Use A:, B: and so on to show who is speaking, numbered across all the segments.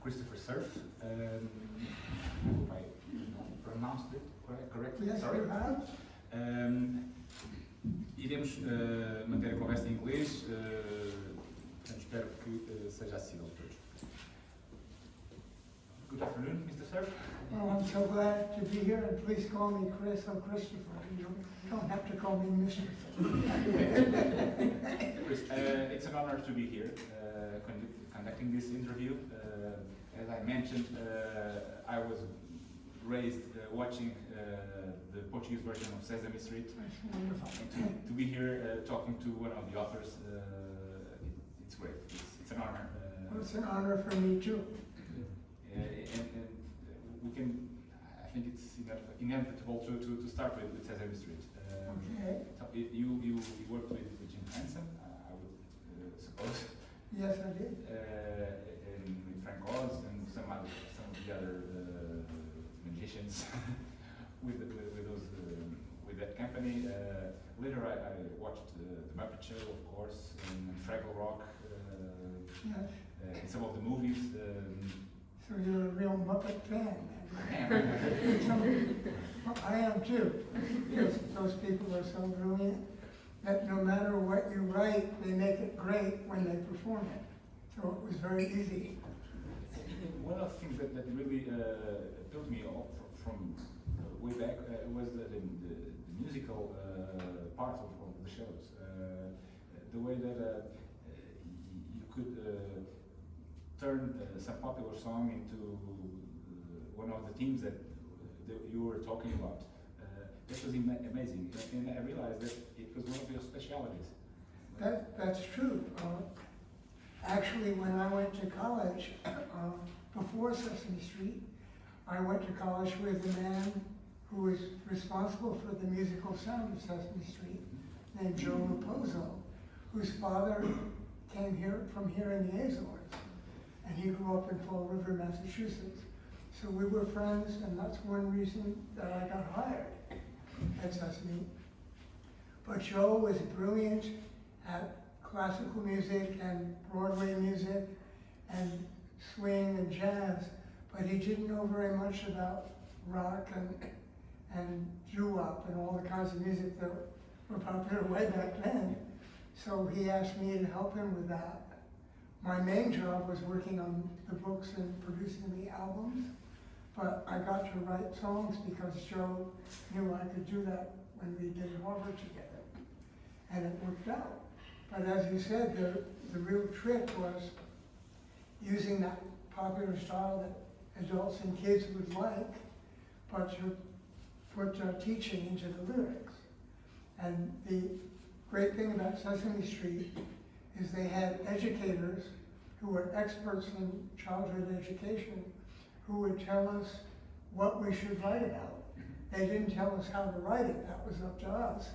A: Cristopher Cerf. I hope I pronounced it correctly.
B: Yes,
A: Sorry.
B: you have.
A: Iremos manter a conversa em inglês, portanto espero que seja acessível a todos. Good afternoon, Mr. Cerf.
B: Well, I'm so glad to be here, and please call me Chris or Christopher. You don't have to call me Mr.
A: Chris, it's an honor to be here conducting this interview. As I mentioned, I was raised watching the Portuguese version of Sesame Street.
B: That's wonderful.
A: And to be here talking to one of the authors, it's great. It's an honor.
B: Well, it's an honor for me too.
A: And we can, I think it's inevitable to start with Sesame Street.
B: Okay.
A: So you worked with Jim Henson, I would suppose.
B: Yes, I did.
A: And with Frank Oz and some of the other magicians with that company. Later I watched The Muppet Show, of course, and Fraggle Rock,
B: Yes.
A: and some of the movies.
B: So you're a real Muppet fan.
A: I am.
B: I am too. Because those people are so brilliant that no matter what you write, they make it great when they perform it. So it was very easy.
A: One of the things that really took me off from way back was the musical part of the shows. The way that you could turn some popular song into one of the themes that you were talking about. That was amazing, and I realized that it was one of your specialities.
B: That's true. Actually, when I went to college, before Sesame Street, I went to college with a man who was responsible for the musical sound of Sesame Street, named Joe Raposo, whose father came here from here in the Azores, and he grew up in Fall River, Massachusetts. So we were friends, and that's one reason that I got hired at Sesame. But Joe was brilliant at classical music and Broadway music and swing and jazz, but he didn't know very much about rock and doo-wop and all the kinds of music that were popular way back then. So he asked me to help him with that. My main job was working on the books and producing the albums, but I got to write songs because Joe knew I could do that when we did Harvard together, and it worked out. But as you said, the real trick was using that popular style that adults and kids would like, but to put teaching into the lyrics. And the great thing about Sesame Street is they had educators who were experts in childhood education who would tell us what we should write about. They didn't tell us how to write it, that was up to us,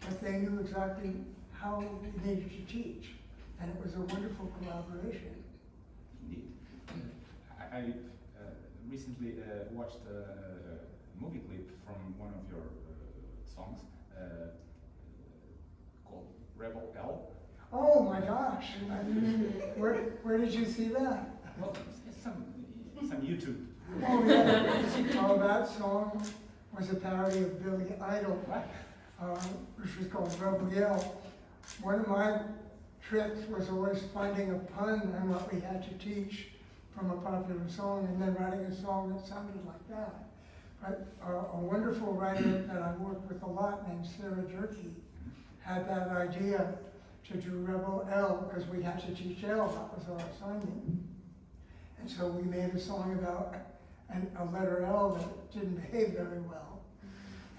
B: but they knew exactly how we needed to teach, and it was a wonderful collaboration.
A: Indeed. I recently watched a movie clip from one of your songs called Rebel L.
B: Oh my gosh! Where did you see that?
A: Well, it's some YouTube.
B: Oh yeah. Oh, that song was a parody of Billy Idol, which was called Rebel Yell. One of my tricks was always finding a pun on what we had to teach from a popular song and then writing a song that sounded like that. But a wonderful writer that I worked with a lot named Sarah Durkee had that idea to do Rebel L because we had to teach L, that was our assignment. And so we made a song about a letter L that didn't behave very well.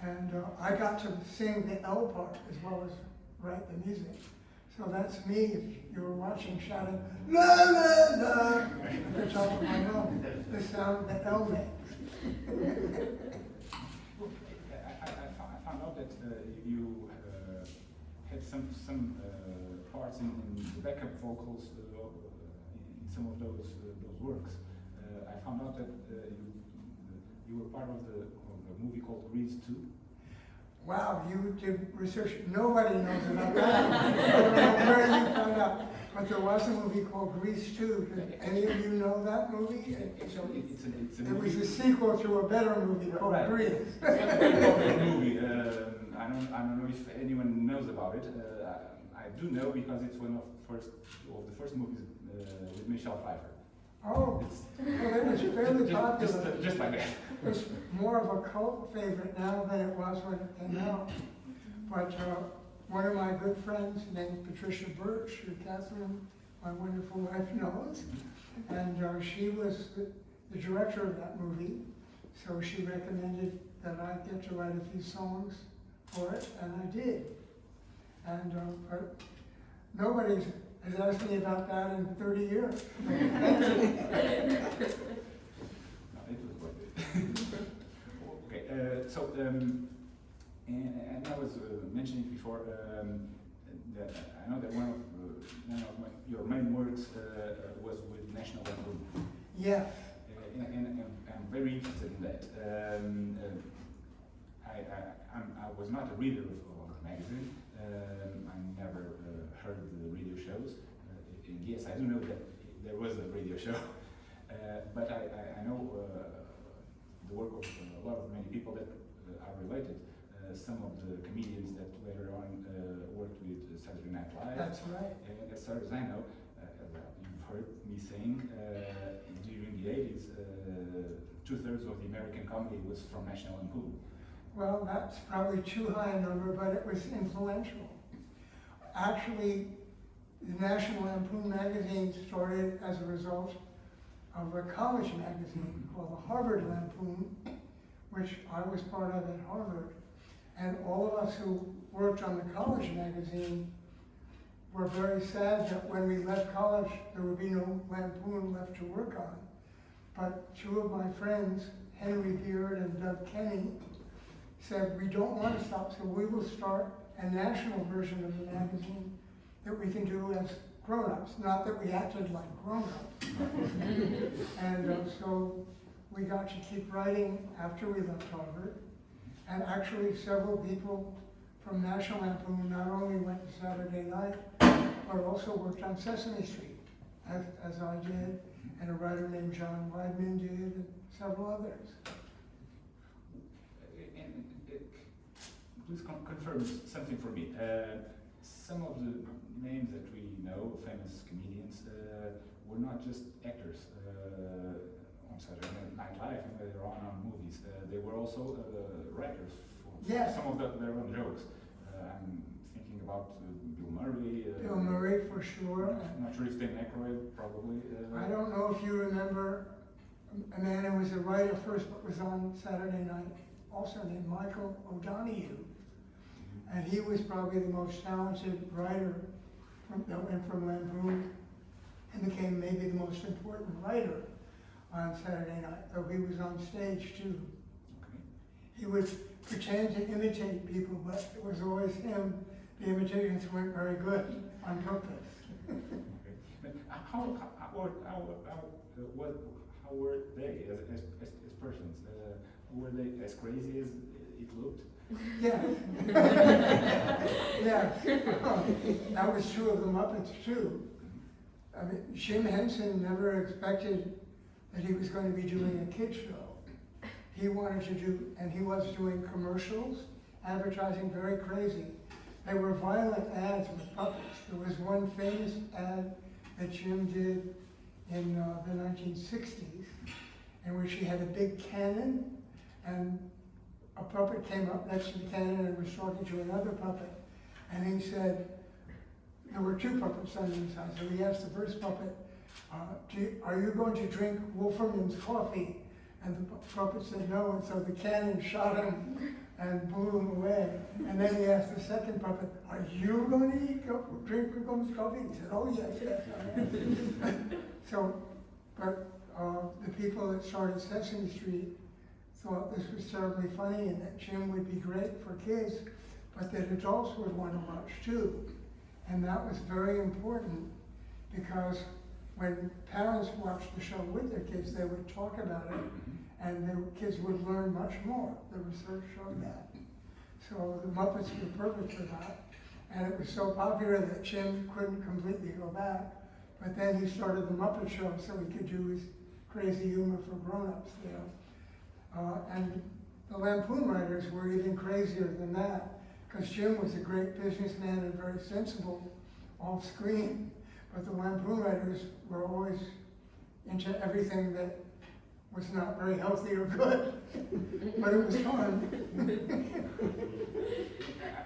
B: And I got to sing the L part as well as write the music. So that's me, if you were watching, shouting, la la la, at the top of my lungs, the sound that L makes.
A: I found out that you had some parts in the backup vocals in some of those works. I found out that you were part of the movie called Grease 2.
B: Wow, you did research. Nobody knows about that. I don't know where you found out. But there was a movie called Grease too. Did any of you know that movie?
A: Actually, it's a
B: It was
A: movie.
B: a sequel to a better movie called
A: Right.
B: Grease.
A: It's not a very popular movie. I don't know if anyone knows about it. I do know because it's one of the first movies with Michelle Pfeiffer.
B: Oh, well, it was fairly popular.
A: Just like that.
B: It's more of a cult favorite now than it was when it came out. But one of my good friends named Patricia Birch, who Catherine, my wonderful wife, knows, and she was the director of that movie, so she recommended that I get to write a few songs for it, and I did. And but nobody has asked me about that in 30 years.
A: No, it was worth it. Okay, so and I was mentioning before that I know that one of your main works was with National Lampoon.
B: Yeah.
A: And I'm very interested in that. I was not a reader of the magazine. I never heard the radio shows. And yes, I do know that there was a radio show, but I know the work of a lot of many people that are related. Some of the comedians that later on worked with Saturday Night Live.
B: That's right.
A: And as far as I know, you've heard me saying during the 80s, 2/3 of the American comedy was from National Lampoon.
B: Well, that's probably too high a number, but it was influential. Actually, the National Lampoon magazine started as a result of a college magazine called the Harvard Lampoon, which I was part of at Harvard. And all of us who worked on the college magazine were very sad that when we left college, there would be no Lampoon left to work on. But two of my friends, Henry Beard and Doug Kenny, said, we don't want to stop, so we will start a national version of the magazine that we can do as grown-ups, not that we acted like grown-ups. And so we got to keep writing after we left Harvard. And actually several people from National Lampoon not only went to Saturday Night, but also worked on Sesame Street, as I did, and a writer named John Weidman did, and several others.
A: And please confirm something for me. Some of the names that we know, famous comedians, were not just actors on Saturday Night Live and later on movies. They were also writers for
B: Yes.
A: some of their own jokes. I'm thinking about Bill Murray.
B: Bill Murray, for sure.
A: I'm not sure if Dan Aykroyd, probably.
B: I don't know if you remember a man who was a writer first, but was on Saturday Night, also named Michael O'Donoghue. And he was probably the most talented writer that went from Lampoon and became maybe the most important writer on Saturday Night, though he was on stage too.
A: Okay.
B: He would pretend to imitate people, but it was always him. The imitations weren't very good on purpose.
A: Okay. But how were they as persons? Were they as crazy as it looked?
B: Yeah. Yeah. That was true of the Muppets too. I mean, Jim Henson never expected that he was going to be doing a kid show. He wanted to do, and he was doing commercials, advertising very crazy. They were violent ads with puppets. There was one famous ad that Jim did in the 1960s, in which he had a big cannon, and a puppet came up next to the cannon and was talking to another puppet. And he said, there were two puppets on the side, so he asked the first puppet, are you going to drink Wolferman's coffee? And the puppet said no, and so the cannon shot him and blew him away. And then he asked the second puppet, are you going to drink Wolferman's coffee? He said, oh yes, yes, I am. So, but the people that started Sesame Street thought this was terribly funny and that Jim would be great for kids, but that adults would want to watch too. And that was very important because when parents watched the show with their kids, they would talk about it and the kids would learn much more. The research showed that. So the Muppets were perfect for that. And it was so popular that Jim couldn't completely go back. But then he started the Muppet Show so he could do his crazy humor for grown-ups there. And the Lampoon writers were even crazier than that, because Jim was a great businessman and very sensible off screen. But the Lampoon writers were always into everything that was not very healthy or good, but it was fun.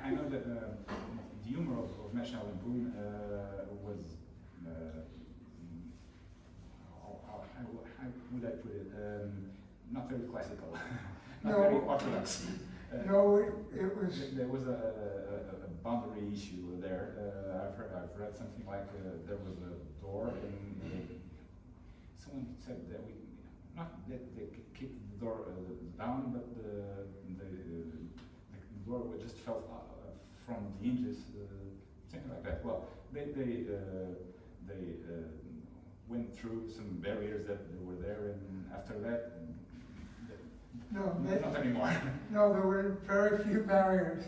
A: I know that the humor of National Lampoon was, how would I put it, not very classical, not very orthodox.
B: No, it was.
A: There was a boundary issue there. I've read something like there was a door and someone said that not that they kicked the door down, but the door just fell from the hinges, something like that. Well, they went through some barriers that were there, and after that,
B: No,
A: not anymore.
B: No, there were very few barriers.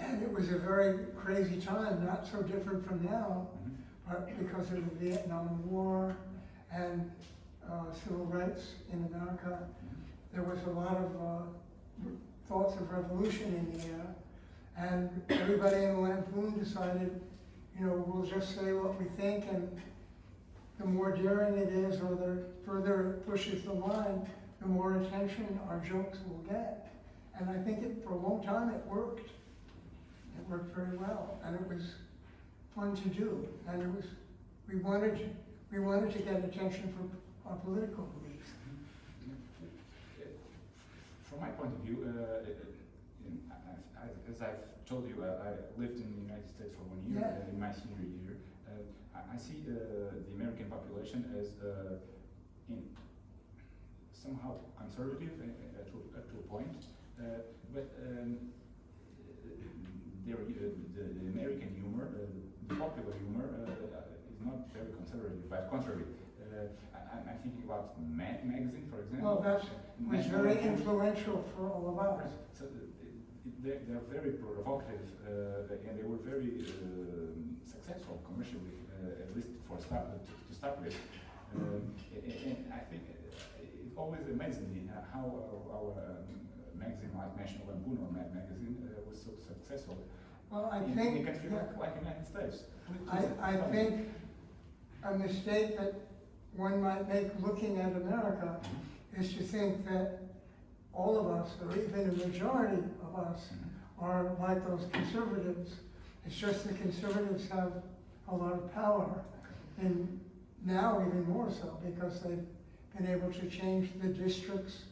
B: And it was a very crazy time, not so different from now, but because of the Vietnam War and civil rights in America, there was a lot of thoughts of revolution in the air. And everybody in the Lampoon decided, we'll just say what we think, and the more daring it is, or the further it pushes the line, the more attention our jokes will get. And I think for a long time it worked. It worked very well, and it was fun to do. And it was, we wanted to get attention for our political beliefs.
A: From my point of view, as I've told you, I lived in the United States for 1 year, in my senior year. I see the American population as somehow conservative to a point, but the American humor, the popular humor, is not very conservative, but contrary. I'm thinking about Mad magazine, for example.
B: Well, that was very influential for all of us.
A: So they're very provocative, and they were very successful commercially, at least to start with. And I think it always amazes me how our magazine like National Lampoon or Mad magazine was so successful.
B: Well, I
A: in
B: think
A: a country like the United States.
B: I think a mistake that one might make looking at America is to think that all of us, or even a majority of us, are like those conservatives. It's just the conservatives have a lot of power, and now even more so, because they've been able to change the districts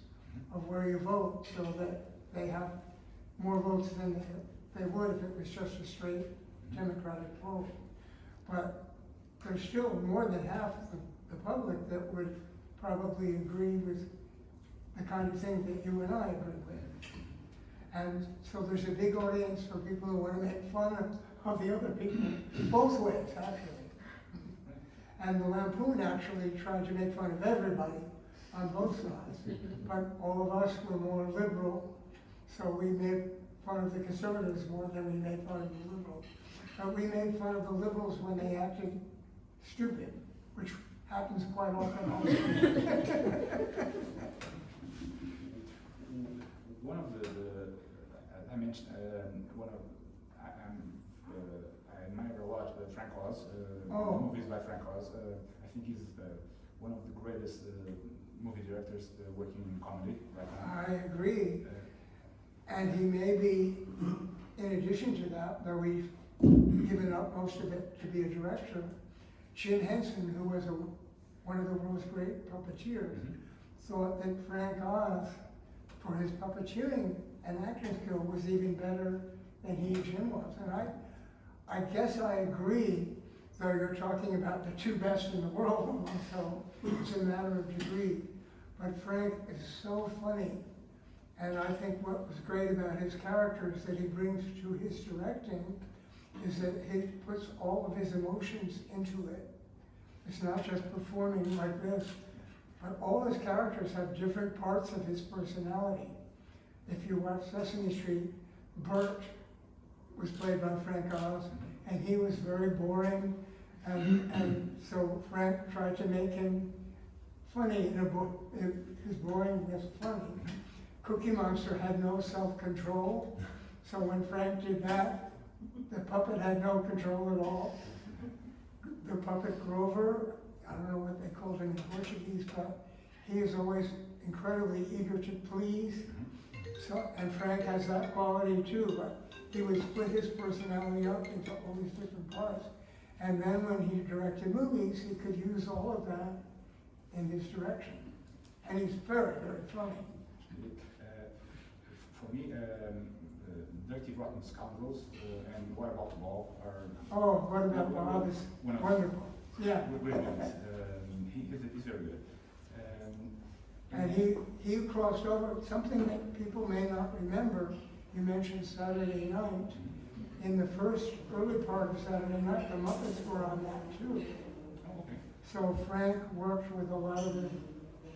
B: of where you vote so that they have more votes than they would if it was just a straight Democratic vote. But there's still more than half the public that would probably agree with the kind of thing that you and I agree with. And so there's a big audience for people who want to make fun of the other people, both ways, actually. And the Lampoon actually tried to make fun of everybody on both sides. But all of us were more liberal, so we made fun of the conservatives more than we made fun of the liberals. But we made fun of the liberals when they acted stupid, which happens quite often also.
A: One of the I mentioned, I admire a lot Frank Oz, movies by Frank Oz. I think he's one of the greatest movie directors working in comedy right now.
B: I agree. And he may be, in addition to that, though we've given up most of it to be a director, Jim Henson, who was one of the world's great puppeteers, thought that Frank Oz, for his puppeteering and acting skill, was even better than he and Jim was. And I guess I agree, though you're talking about the two best in the world, so it's a matter of degree. But Frank is so funny. And I think what was great about his characters that he brings to his directing is that he puts all of his emotions into it. It's not just performing like this, but all his characters have different parts of his personality. If you watch Sesame Street, Bert was played by Frank Oz, and he was very boring, and so Frank tried to make him funny in a book. His boring was funny. Cookie Monster had no self-control, so when Frank did that, the puppet had no control at all. The puppet Grover, I don't know what they called him in Portuguese, but he is always incredibly eager to please. So, and Frank has that quality too, but he would split his personality up into all these different parts. And then when he directed movies, he could use all of that in his direction. And he's very, very funny.
A: For me, Dirty Rotten Scoundrels and What About Bob are...
B: Oh, What About Bob is wonderful. Yeah.
A: Really good. He's very good.
B: And he crossed over, something that people may not remember, you mentioned Saturday Night. In the first early part of Saturday Night, the Muppets were on that too.
A: Oh, okay.
B: So Frank worked with a lot of the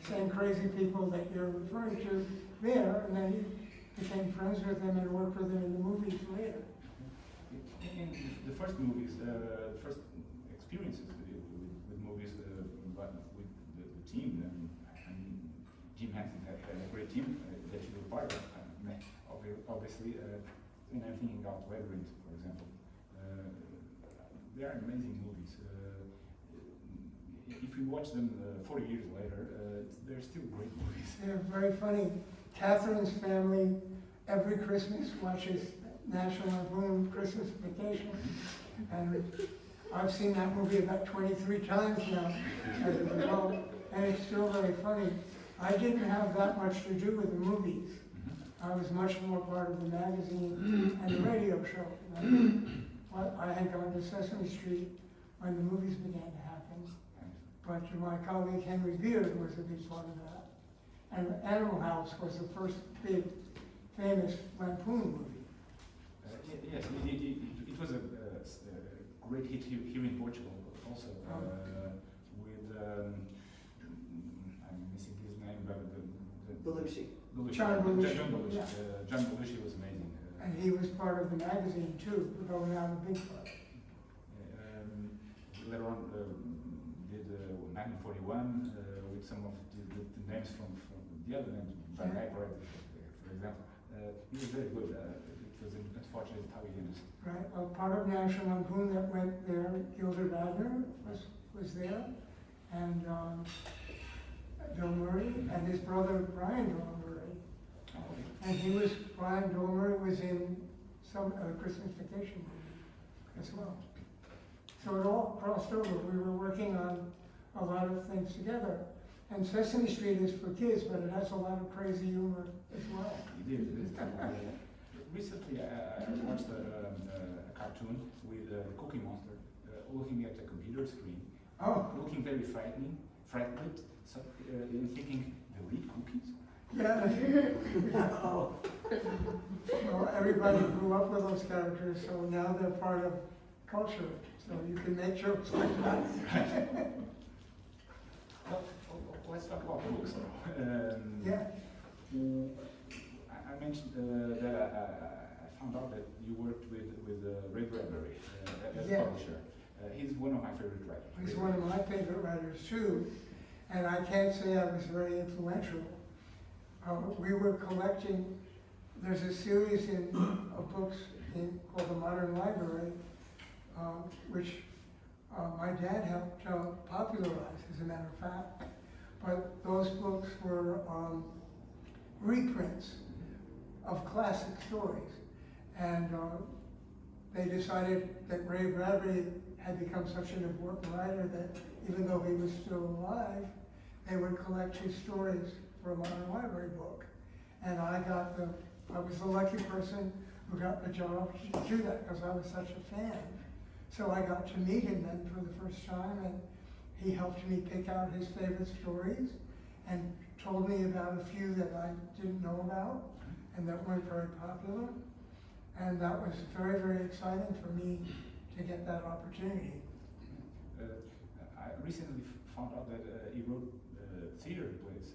B: same crazy people that you're referring to there, and then he became friends with them and worked with them in the movies later.
A: In the first movies, first experiences with movies, but with the team, Jim Henson had a great team that you were part of, obviously, in everything about Labyrinth, for example. They are amazing movies. If you watch them 40 years later, they're still great movies.
B: They're very funny. Catherine's family every Christmas watches National Lampoon Christmas Vacation, and I've seen that movie about 23 times now as a result, and it's still very funny. I didn't have that much to do with the movies. I was much more part of the magazine and the radio show. I had gone to Sesame Street when the movies began to happen, but my colleague Henry Beard was a big part of that. And Animal House was the first big, famous Lampoon movie.
A: Yes, it was a great hit here in Portugal also, with, I'm missing his name, but
C: Belushi.
B: John Belushi. Yeah.
A: John Belushi was amazing.
B: And he was part of the magazine too, though not a big part.
A: Later on, did 1941 with some of the names from the other names, by for example. He was very good. It was unfortunate how he ended.
B: Right. Well, part of National Lampoon that went there, Gilder Radner was there, and Bill Murray, and his brother Brian Bill Murray.
A: Oh, okay.
B: And Brian Bill Murray was in some Christmas Vacation movie as well. So it all crossed over. We were working on a lot of things together. And Sesame Street is for kids, but it has a lot of crazy humor as well.
A: It is. Recently, I watched a cartoon with Cookie Monster looking at a computer screen, looking very frightened, so, thinking, they'll eat cookies?
B: Yeah. Well, everybody grew up with those characters, so now they're part of culture. So you can make jokes like that.
A: Well, let's talk about books now.
B: Yeah.
A: I mentioned that I found out that you worked with Ray Bradbury as a publisher. He's one of my favorite writers.
B: He's one of my favorite writers too, and I can't say I was very influential. We were collecting, there's a series of books called The Modern Library, which my dad helped popularize, as a matter of fact. But those books were reprints of classic stories. And they decided that Ray Bradbury had become such an important writer that even though he was still alive, they would collect his stories for a modern library book. And I was the lucky person who got the job to do that because I was such a fan. So I got to meet him then for the first time, and he helped me pick out his favorite stories and told me about a few that I didn't know about and that weren't very popular. And that was very, very exciting for me to get that opportunity.
A: I recently found out that he wrote theater plays.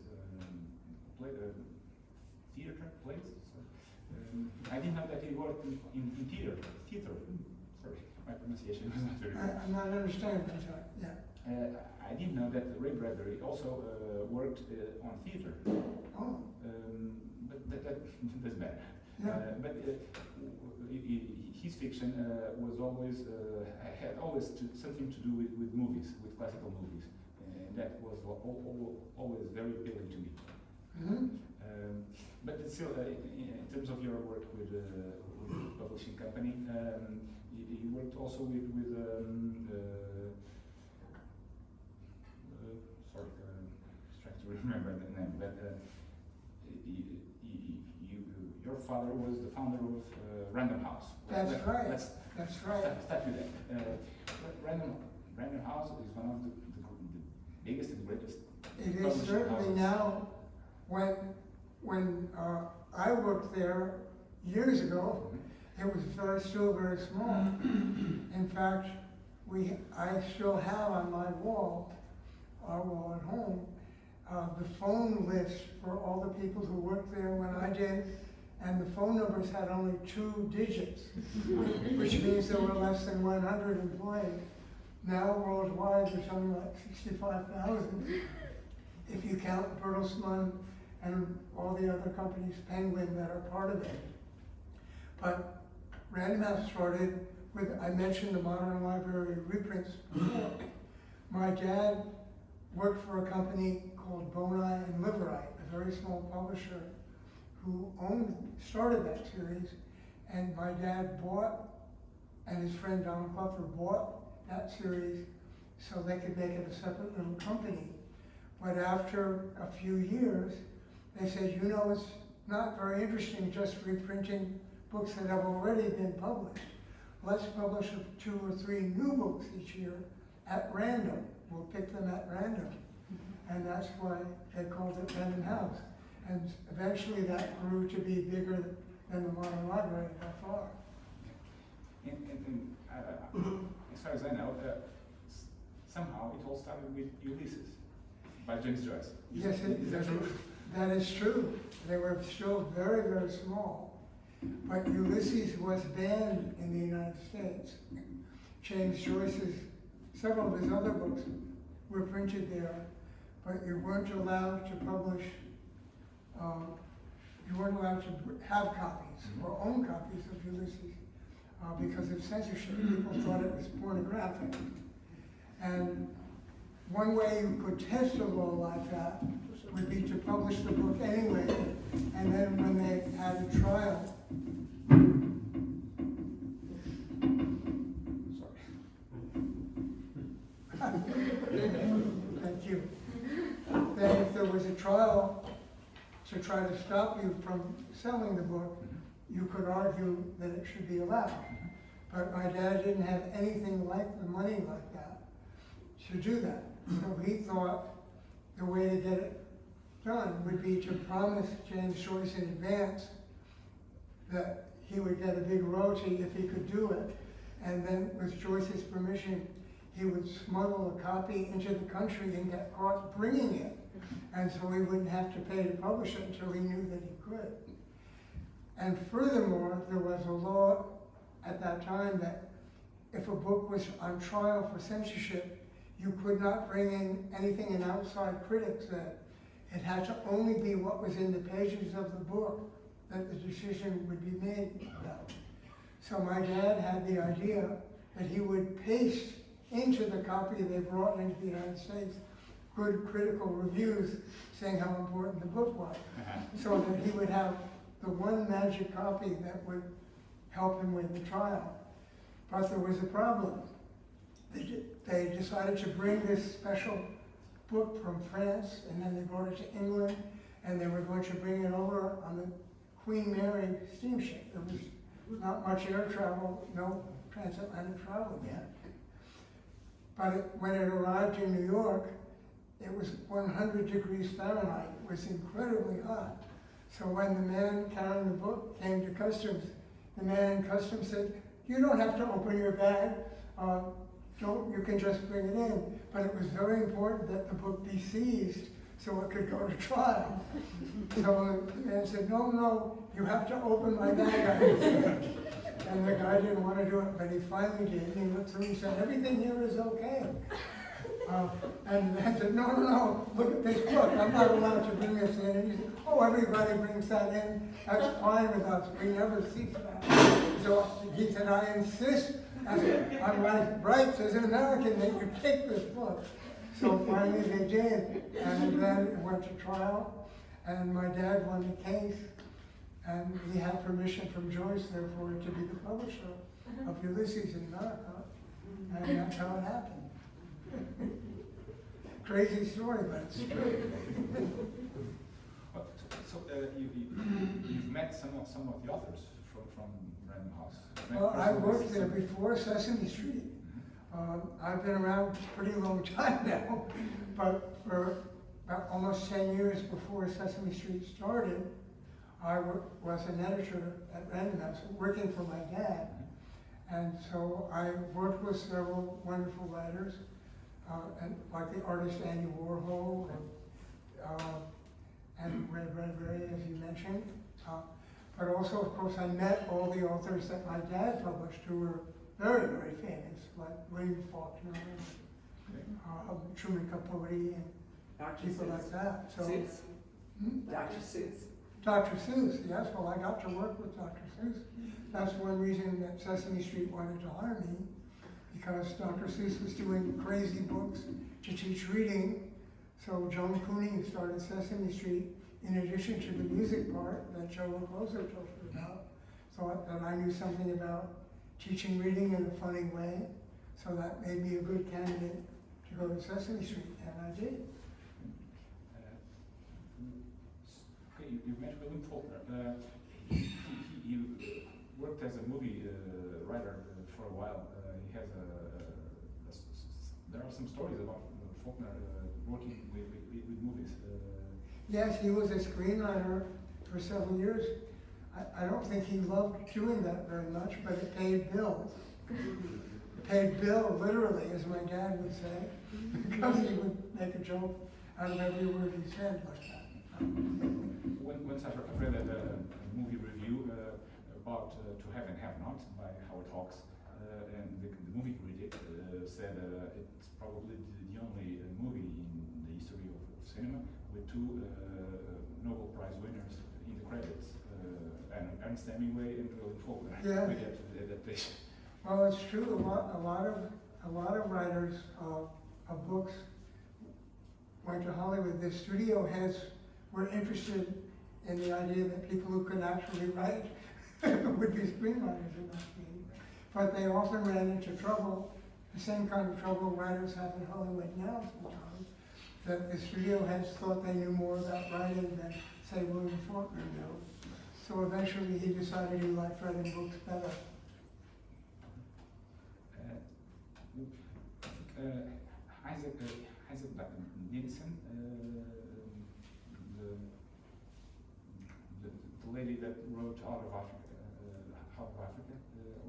A: I didn't know that he worked in theater. Sorry, my pronunciation was not very good.
B: I'm not understanding, I'm sorry, yeah.
A: I didn't know that Ray Bradbury also worked on theater.
B: Oh,
A: But that doesn't matter.
B: Yeah.
A: But his fiction was always had always something to do with movies, with classical movies, and that was always very appealing to me.
B: mm-hmm.
A: But still, in terms of your work with the publishing company, you worked also with sorry, just trying to remember the name, but your father was the founder of Random House.
B: That's right.
A: Let's
B: That's right.
A: start with that. Random House is one of the biggest and greatest.
B: It is
A: publishing
B: certainly
A: houses.
B: now, when I worked there years ago, it was still very small. In fact, I still have on my wall, our wall at home, the phone list for all the people who worked there when I did, and the phone numbers had only 2 digits, which means there were less than 100 employees. Now worldwide, there's something like 65,000, if you count Bertelsmann and all the other companies, Penguin, that are part of it. But Random House started with, I mentioned the Modern Library reprints before. My dad worked for a company called Boni and Liverite, a very small publisher who started that series, and my dad bought, and his friend Don Cluffer bought that series so they could make it a separate little company. But after a few years, they said, you know, it's not very interesting just reprinting books that have already been published. Let's publish 2 or 3 new books each year at random. We'll pick them at random. And that's why they called it Random House. And eventually that grew to be bigger than the Modern Library by far.
A: And as far as I know, somehow it all started with Ulysses by James Joyce.
B: Yes,
A: is that true?
B: that is true. They were still very, very small. But Ulysses was banned in the United States. James Joyce's, several of his other books were printed there, but you weren't allowed to publish, you weren't allowed to have copies or own copies of Ulysses because of censorship. People thought it was pornographic. And one way you could test a law like that would be to publish the book anyway, and then when they had a trial, thank you. Then if there was a trial to try to stop you from selling the book, you could argue that it should be allowed. But my dad didn't have anything like the money like that to do that. So he thought the way to get it done would be to promise James Joyce in advance that he would get a big royalty if he could do it. And then with Joyce's permission, he would smuggle a copy into the country and get caught bringing it. And so he wouldn't have to pay to publish it until he knew that he could. And furthermore, there was a law at that time that if a book was on trial for censorship, you could not bring in anything an outside critic said. It had to only be what was in the pages of the book that the decision would be made about. So my dad had the idea that he would paste into the copy they brought into the United States good critical reviews saying how important the book was, so that he would have the one magic copy that would help him win the trial. But there was a problem. They decided to bring this special book from France, and then they brought it to England, and they were going to bring it over on the Queen Mary steamship. There was not much air travel, no transatlantic travel yet. But when it arrived in New York, it was 100 degrees Fahrenheit. It was incredibly hot. So when the man carrying the book came to customs, the man in customs said, "You don't have to open your bag. You can just bring it in." But it was very important that the book be seized so it could go to trial. So the man said, no, you have to open my bag. And the guy didn't want to do it, but he finally did. And he looked through and said, everything here is okay. And the man said, no, look at this book. I'm not allowed to bring this in. And he said, oh, everybody brings that in. That's fine with us. We never see that. So he said, I insist, on my rights as an American, that you take this book. So finally they did. And then it went to trial. And my dad won the case. And he had permission from Joyce, therefore, to be the publisher of Ulysses in America. And that's how it happened. Crazy story, but it's true.
A: So you've met some of the authors from Random House.
B: Well, I worked there before Sesame Street. I've been around a pretty long time now, but for about almost 10 years before Sesame Street started, I was an editor at Random House, working for my dad. And so I worked with several wonderful writers, and like the artist Andy Warhol, and Red Ray, as you mentioned. But also, of course, I met all the authors that my dad published who were very, very famous, like William Faulkner, Truman Capote, and people like that. So,
C: Dr. Seuss.
B: Dr. Seuss, yes, well, I got to work with Dr. Seuss. That's one reason that Sesame Street wanted to hire me, because Dr. Seuss was doing crazy books to teach reading. So Joan Cooney started Sesame Street in addition to the music part that Joe Raposo told me about. So that I knew something about teaching reading in a funny way. So that made me a good candidate to go to Sesame Street, and I did.
A: Okay, you mentioned William Faulkner. He worked as a movie writer for a while. He has there are some stories about Faulkner working with movies.
B: Yes, he was a screenwriter for several years. I don't think he loved doing that very much, but it paid bills. It paid bill, literally, as my dad would say, because he would make a joke out of every word he said like that.
A: Once I read a movie review about To Have and Have Not by Howard Hawks, and the movie critic said it's probably the only movie in the history of cinema with two Nobel Prize winners in the credits, Ernest Hemingway and William Faulkner.
B: Yeah.
A: With the adaptation.
B: Well, it's true. A lot of writers of books went to Hollywood. The studio heads were interested in the idea that people who could actually write would be screenwriters in that case. But they often ran into trouble, the same kind of trouble writers have in Hollywood now sometimes, that the studio heads thought they knew more about writing than, say, William Faulkner knew. So eventually he decided he liked writing books better.
A: Isaac Nilsson, the lady that wrote Out of Africa,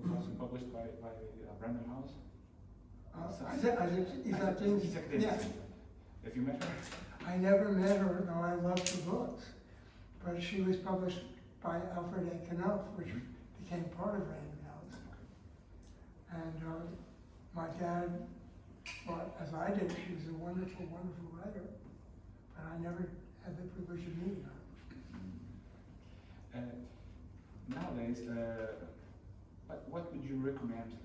A: was also published by Random House.
B: Isaac Nilsson. Yes.
A: Have you met her?
B: I never met her, though I loved the books. But she was published by Alfred A. Knopf, which became part of Random House. And my dad thought, as I did, she was a wonderful, wonderful writer. But I never had the privilege of meeting her.
A: Nowadays, what would you recommend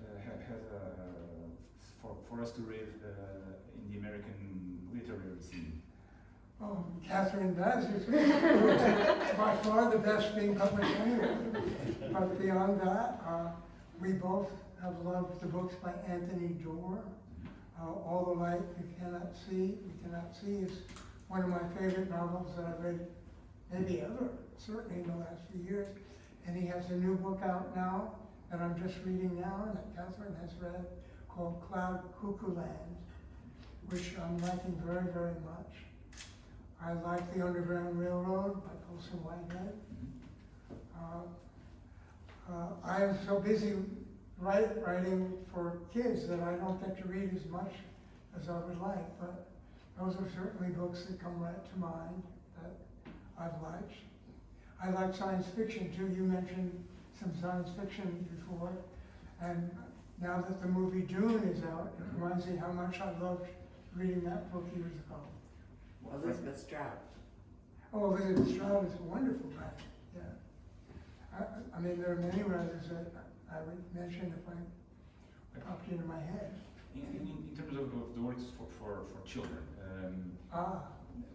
A: for us to read in the American literary scene?
B: Oh, Catherine Bass is by far the best being published anywhere. But beyond that, we both have loved the books by Anthony Doerr. All the Light You Cannot See, is one of my favorite novels that I've read maybe ever, certainly in the last few years. And he has a new book out now that I'm just reading now and that Catherine has read called Cloud Cuckoo Land, which I'm liking very, very much. I like The Underground Railroad by Colson Whitehead. I am so busy writing for kids that I don't get to read as much as I would like, but those are certainly books that come right to mind that I've liked. I like science fiction too. You mentioned some science fiction before, and now that the movie Dune is out, it reminds me how much I loved reading that book years ago.
C: Elizabeth Strout.
B: Oh, Elizabeth Strout is a wonderful writer, yeah. I mean, there are many writers that I would mention if I popped into my head.
A: In terms of the works for children,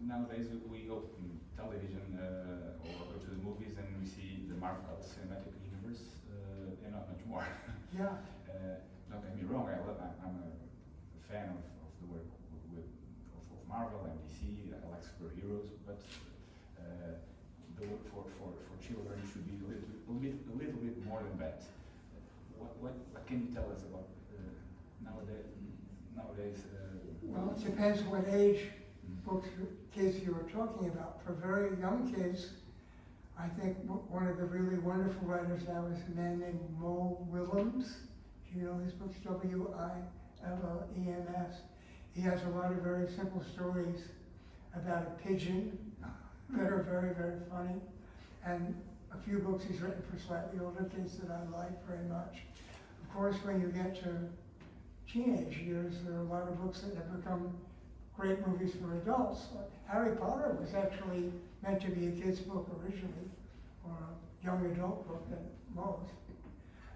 A: nowadays we open television or go to the movies and we see the Marvel Cinematic Universe and not much more.
B: Yeah.
A: Don't get me wrong, I'm a fan of the work of Marvel and DC. I like superheroes, but the work for children should be a little bit more than that. What can you tell us about nowadays?
B: Well, it depends what age books kids you are talking about. For very young kids, I think one of the really wonderful writers now is a man named Mo Willems. Do you know his books? Willems. He has a lot of very simple stories about a pigeon that are very, very funny, and a few books he's written for slightly older kids that I like very much. Of course, when you get to teenage years, there are a lot of books that have become great movies for adults. Harry Potter was actually meant to be a kid's book originally, or a young adult book at most.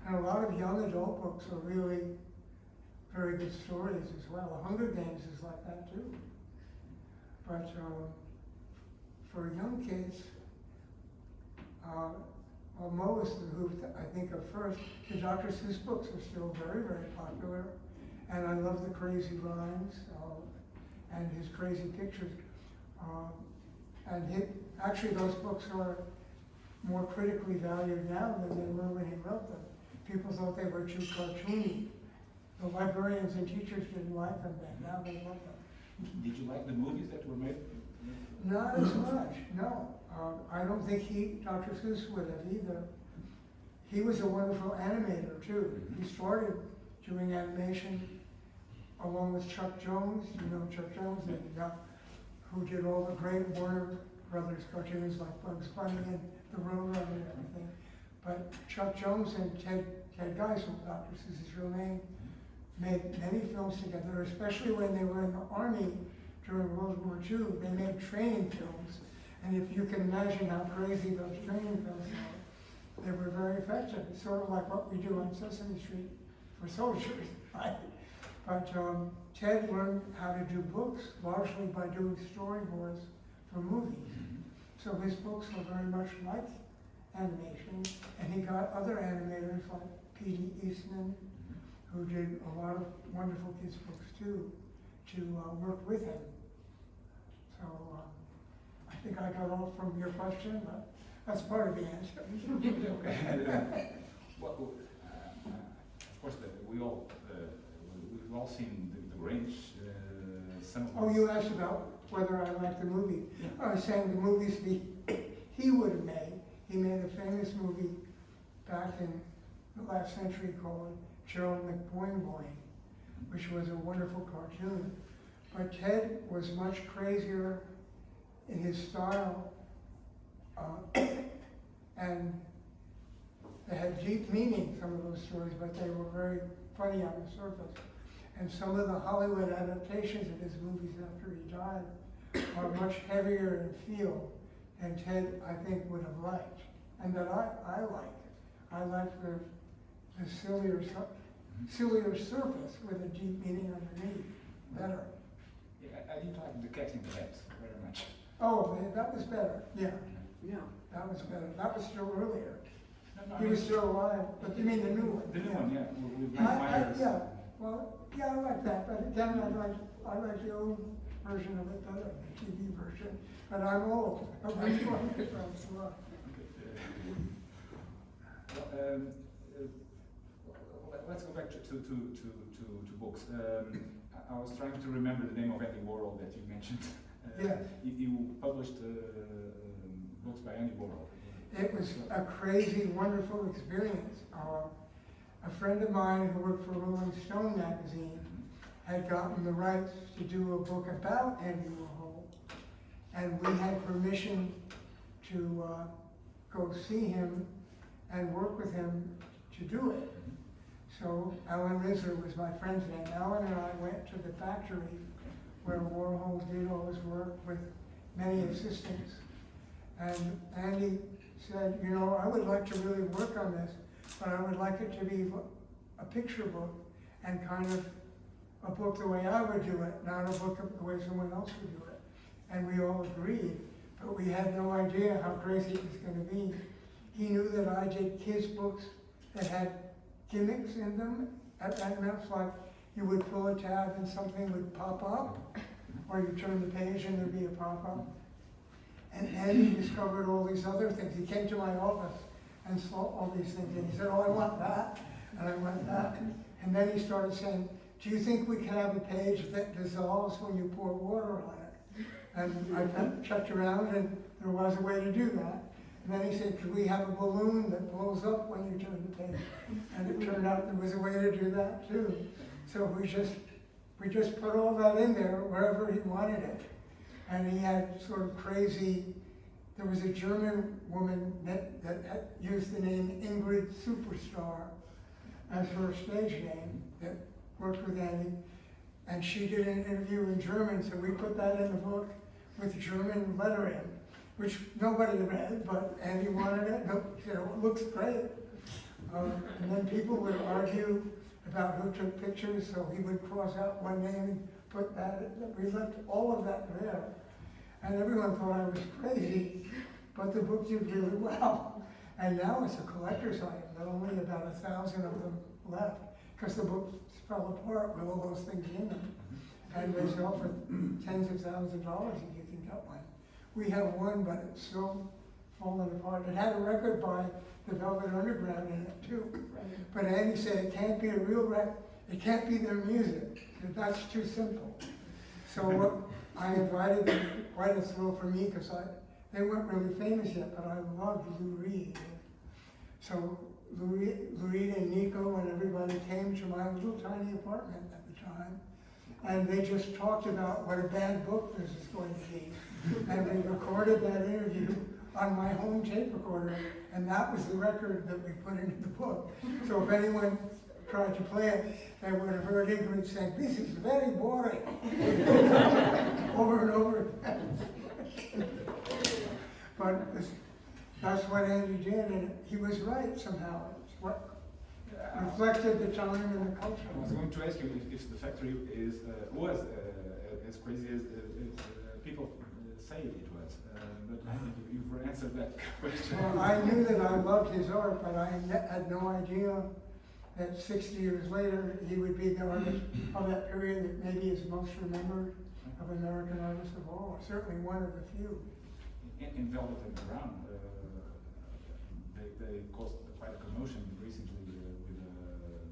B: And a lot of young adult books are really very good stories as well. Hunger Games is like that too. But for young kids, Mo is who I think of first. The Dr. Seuss books are still very, very popular. And I love the crazy rhymes and his crazy pictures. Actually, those books are more critically valued now than they were when he wrote them. People thought they were too cartoony. The librarians and teachers didn't like them then. Now they love them.
A: Did you like the movies that were made?
B: Not as much, no. I don't think Dr. Seuss would have either. He was a wonderful animator too. He started doing animation along with Chuck Jones. You know Chuck Jones, who did all the great Warner Brothers cartoons like Bugs Bunny and The Roadrunner and everything. But Chuck Jones and Ted Geisel, Dr. Seuss's real name, made many films together, especially when they were in the Army during World War II. They made training films. And if you can imagine how crazy those training films are, they were very effective. It's sort of like what we do on Sesame Street for soldiers, right? But Ted learned how to do books largely by doing storyboards for movies. So his books are very much like animation, and he got other animators like P.D. Eastman, who did a lot of wonderful kids' books too, to work with him. So I think I got off from your question, but that's part of the answer.
A: Well, of course, we've all seen the Grinch. Some of
B: Oh,
A: us.
B: you asked about whether I liked the movie. I was saying the movies he would have made. He made a famous movie back in the last century called Gerald McBoing, which was a wonderful cartoon. But Ted was much crazier in his style, and they had deep meaning, some of those stories, but they were very funny on the surface. And some of the Hollywood adaptations of his movies after he died are much heavier in feel than Ted, I think, would have liked. And that I like. I like the sillier surface with a deep meaning underneath better.
A: Yeah, I didn't like The Cat in the Hat very much.
B: Oh, that was better, yeah.
C: Yeah.
B: That was better. That was still earlier.
A: No,
B: He was still alive, but you mean the new one?
A: The new one, yeah, with
B: I,
A: Myers.
B: yeah, well, yeah, I like that, but again, I like the old version of it better, the TV version. But I'm old. Which one is from?
A: Let's go back to books. I was trying to remember the name of Andy Warhol that you mentioned.
B: Yeah.
A: You published books by Andy Warhol.
B: It was a crazy, wonderful experience. A friend of mine who worked for Rolling Stone magazine had gotten the rights to do a book about Andy Warhol, and we had permission to go see him and work with him to do it. So Ellen Rizzler was my friend's name. Ellen and I went to the factory where Warhol did all his work with many assistants. And Andy said, you know, I would like to really work on this, but I would like it to be a picture book and kind of a book the way I would do it, not a book the way someone else would do it. And we all agreed, but we had no idea how crazy it was going to be. He knew that I did kids' books that had gimmicks in them, and that's like you would pull a tab and something would pop up, or you turn the page and there'd be a pop-up. And he discovered all these other things. He came to my office and saw all these things, and he said, oh, I want that, and I want that. And then he started saying, do you think we can have a page that dissolves when you pour water on it? And I checked around, and there was a way to do that. And then he said, could we have a balloon that blows up when you turn the page? And it turned out there was a way to do that too. So we just put all that in there wherever he wanted it. And he had sort of crazy, there was a German woman that had used the name Ingrid Superstar as her stage name that worked with Andy. And she did an interview in German, so we put that in the book with German lettering, which nobody read, but Andy wanted it. He said, oh, it looks great. And then people would argue about who took pictures, so he would cross out one name and put that. We left all of that there. And everyone thought I was crazy, but the book did really well. And now it's a collector's item. There are only about 1,000 of them left, because the book fell apart with all those things in them. And they sell for tens of thousands of dollars if you can get one. We have one, but it's still falling apart. It had a record by the Velvet Underground in it too. But Andy said it can't be a real record. It can't be their music. That's too simple. So I invited them, quite a thrill for me, because they weren't really famous yet, but I loved Lou Reed. So Lou Reed and Nico and everybody came to my little tiny apartment at the time, and they just talked about what a bad book this is going to be. And they recorded that interview on my home tape recorder, and that was the record that we put into the book. So if anyone tried to play it, they would have heard Ingrid saying, this is very boring, over and over again. But that's what Andy did, and he was right somehow. It's what reflected the time and the culture.
A: I was going to ask you if the factory was as crazy as people say it was, but I think you've answered that question.
B: Well, I knew that I loved his art, but I had no idea that 60 years later he would be the artist of that period that maybe is most remembered of American artists of all, certainly one of the few.
A: In Velvet Underground, they caused quite a commotion recently with a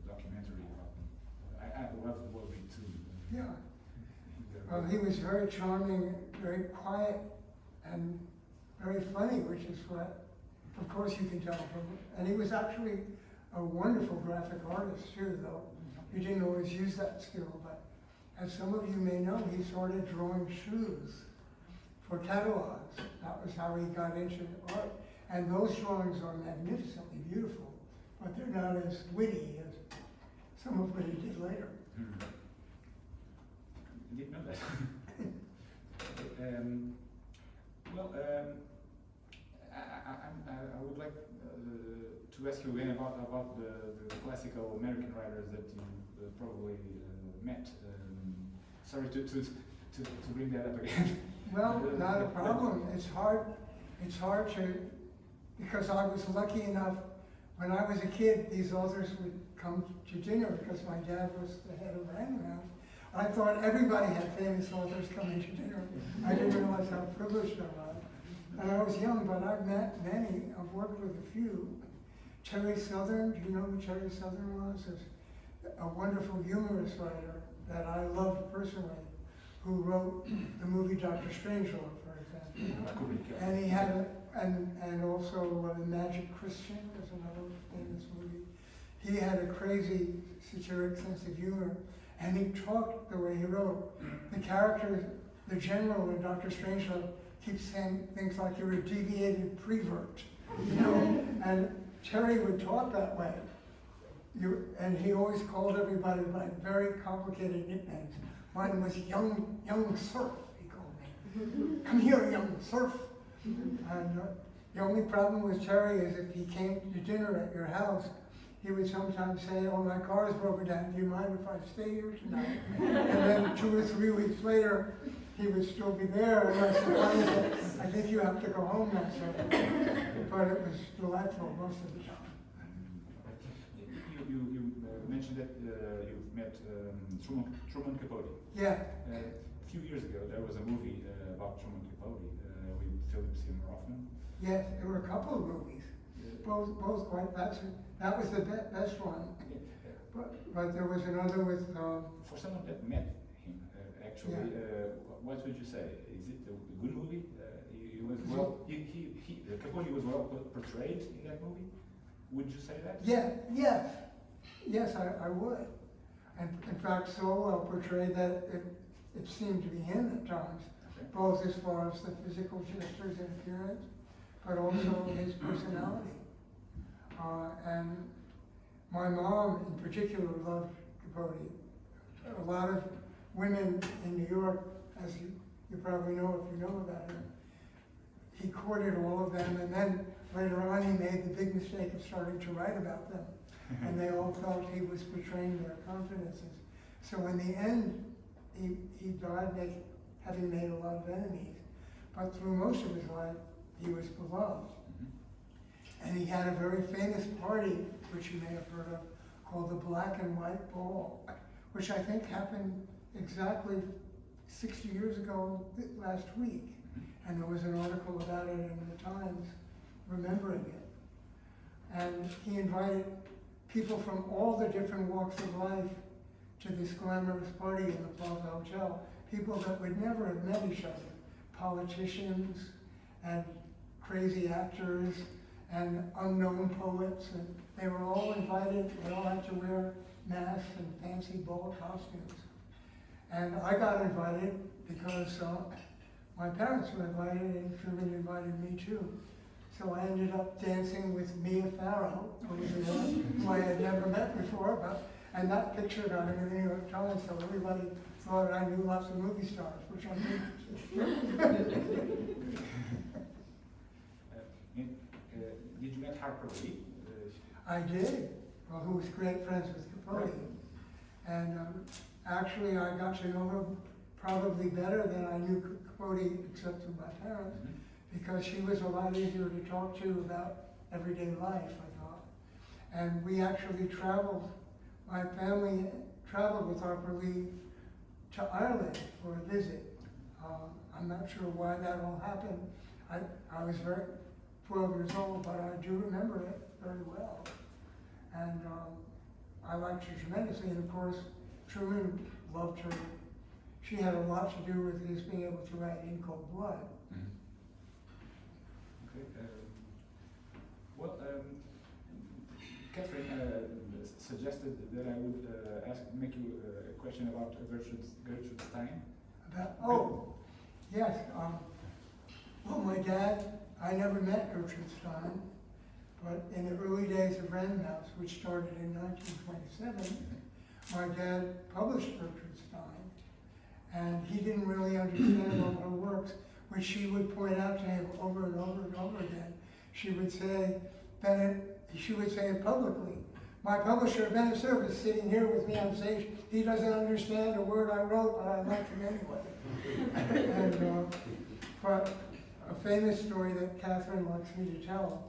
A: documentary about them. I loved the movie too.
B: Yeah. Well, he was very charming, very quiet, and very funny, which is what, of course, you can tell from. And he was actually a wonderful graphic artist too, though he didn't always use that skill. But as some of you may know, he started drawing shoes for catalogs. That was how he got into art. And those drawings are magnificently beautiful, but they're not as witty as some of what he did later.
A: I didn't know that. I would like to ask you again about the classical American writers that you probably met. Sorry to bring that up again.
B: Well, not a problem. It's hard to, because I was lucky enough, when I was a kid, these authors would come to dinner because my dad was the head of Random House. I thought everybody had famous authors coming to dinner. I didn't realize how privileged I was. And I was young, but I've met many. I've worked with a few. Terry Southern, do you know who Terry Southern was? Is a wonderful humorous writer that I loved personally, who wrote the movie Dr. Strangelove, for example. And he had, and also The Magic Christian is another famous movie. He had a crazy satiric sense of humor. and he talked the way he wrote. The character, the general in Dr. Strangelove, keeps saying things like you're a deviated prevert, you know, and Terry would talk that way. And he always called everybody by very complicated nicknames. Mine was young Cerf, he called me. Come here, young Cerf. And the only problem with Terry is if he came to dinner at your house, he would sometimes say, oh, my car's broken down, do you mind if I stay here tonight? And then 2 or 3 weeks later, he would still be there, and I said, I think you have to go home now, sir. But it was delightful most of the time.
A: You mentioned that you've met Truman Capote.
B: Yeah.
A: A few years ago, there was a movie about Truman Capote with Philip Seymour Hoffman.
B: Yes, there were a couple of movies, both quite. That was the best one. But there was another with.
A: For someone that met him, actually, what would you say? Is it a good movie? He was well. Capote was well portrayed in that movie. Would you say that? Yes, I would. And in fact, so well portrayed that it seemed to be him at times, both as far as the physical gestures and appearance, but also his personality. And my mom in particular loved Capote. A lot of women in New York, as you probably know if you know about him, he courted all of them, and then later on he made the big mistake of starting to write about them. And they all felt he was betraying their confidences. So in the end, he died having made a lot of enemies. But through most of his life, he was beloved. And he had a very famous party, which you may have heard of, called the Black and White Ball, which I think happened exactly 60 years ago last week. And there was an article about it in the Times remembering it. And he invited people from all the different walks of life to this glamorous party in the Plaza Hotel, people that would never have met each other, politicians and crazy actors and unknown poets, and they were all invited. They all had to wear masks and fancy ball costumes. And I got invited because my parents were invited, and Truman invited me too. So I ended up dancing with Mia Farrow, who I had never met before, and that picture got in the New York Times, so everybody thought I knew lots of movie stars, which I didn't. Did you meet Harper Lee?
B: I did, well, who was great friends with Capote. And actually I got to know her probably better than I knew Capote, except through my parents, because she was a lot easier to talk to about everyday life, I thought. And we actually traveled, my family traveled with Harper Lee to Ireland for a visit. I'm not sure why that all happened. I was 12 years old, but I do remember it very well. And I liked her tremendously, and of course, Truman loved her. She had a lot to do with his being able to write In Cold Blood.
A: Okay. Well, Catherine suggested that I would make you a question about Gertrude Stein.
B: Yes. Well, my dad, I never met Gertrude Stein, but in the early days of Random House, which started in 1927, my dad published Gertrude Stein, and he didn't really understand all her works, which she would point out to him over and over and over again. She would say it publicly. My publisher, Bennett Cerf, is sitting here with me on stage. He doesn't understand a word I wrote, but I like him anyway. But a famous story that Catherine wants me to tell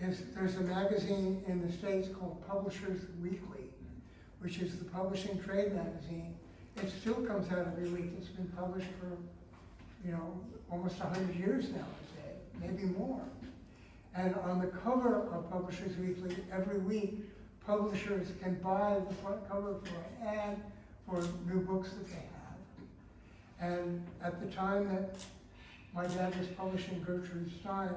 B: is there's a magazine in the States called Publishers Weekly, which is the publishing trade magazine. It still comes out every week. It's been published for, almost 100 years now, I say, maybe more. And on the cover of Publishers Weekly, every week, publishers can buy the front cover for an ad for new books that they have. And at the time that my dad was publishing Gertrude Stein,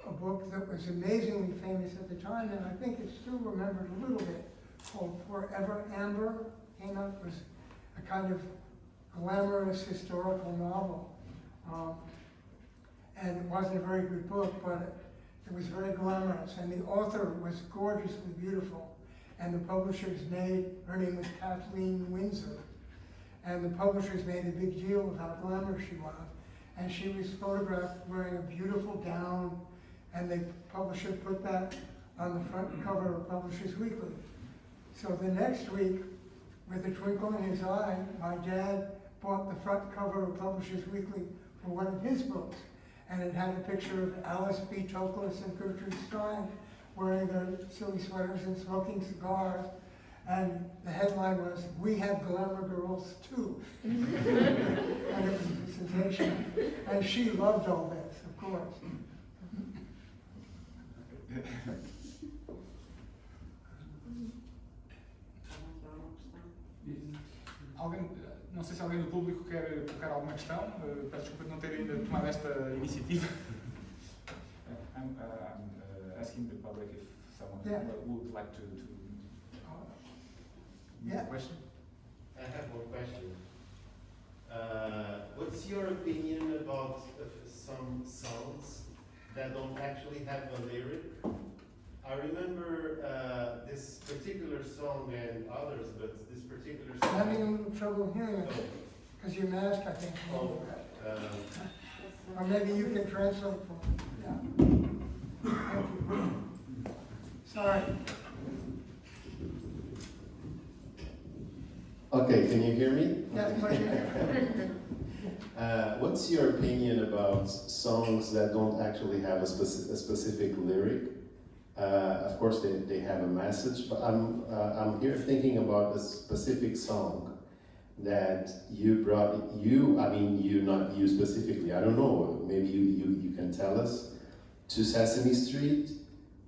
B: a book that was amazingly famous at the time, and I think it's still remembered a little bit, called Forever Amber. came out. It was a kind of glamorous historical novel. And it wasn't a very good book, but it was very glamorous. And the author was gorgeously beautiful. And the publishers her name was Kathleen Windsor. And the publishers made a big deal of how glamorous she was. And she was photographed wearing a beautiful gown, and the publisher put that on the front cover of Publishers Weekly. So the next week, with a twinkle in his eye, my dad bought the front cover of Publishers Weekly for one of his books. And it had a picture of Alice B. Toklas and Gertrude Stein wearing their silly sweaters and smoking cigars. And the headline was, "We have glamour girls too." And it was a sensation. And she loved all this, of course.
A: Alguém, não sei se alguém do público quer colocar alguma questão. Peço desculpa de não ter ainda tomado esta iniciativa. I'm asking the public if someone would like to
B: Yeah.
A: question.
D: I have one question. What's your opinion about some songs that don't actually have a lyric? I remember this particular song and others, but this particular
B: I'm
D: song.
B: having a little trouble hearing it, because your mask, I think,
D: Oh,
B: or maybe you can translate for me. Yeah. Thank you. Sorry.
D: Okay, can you hear me?
B: That's much better.
D: What's your opinion about songs that don't actually have a specific lyric? Of course, they have a message, but I'm here thinking about a specific song that you brought. Not you specifically. I don't know. Maybe you can tell us. To Sesame Street.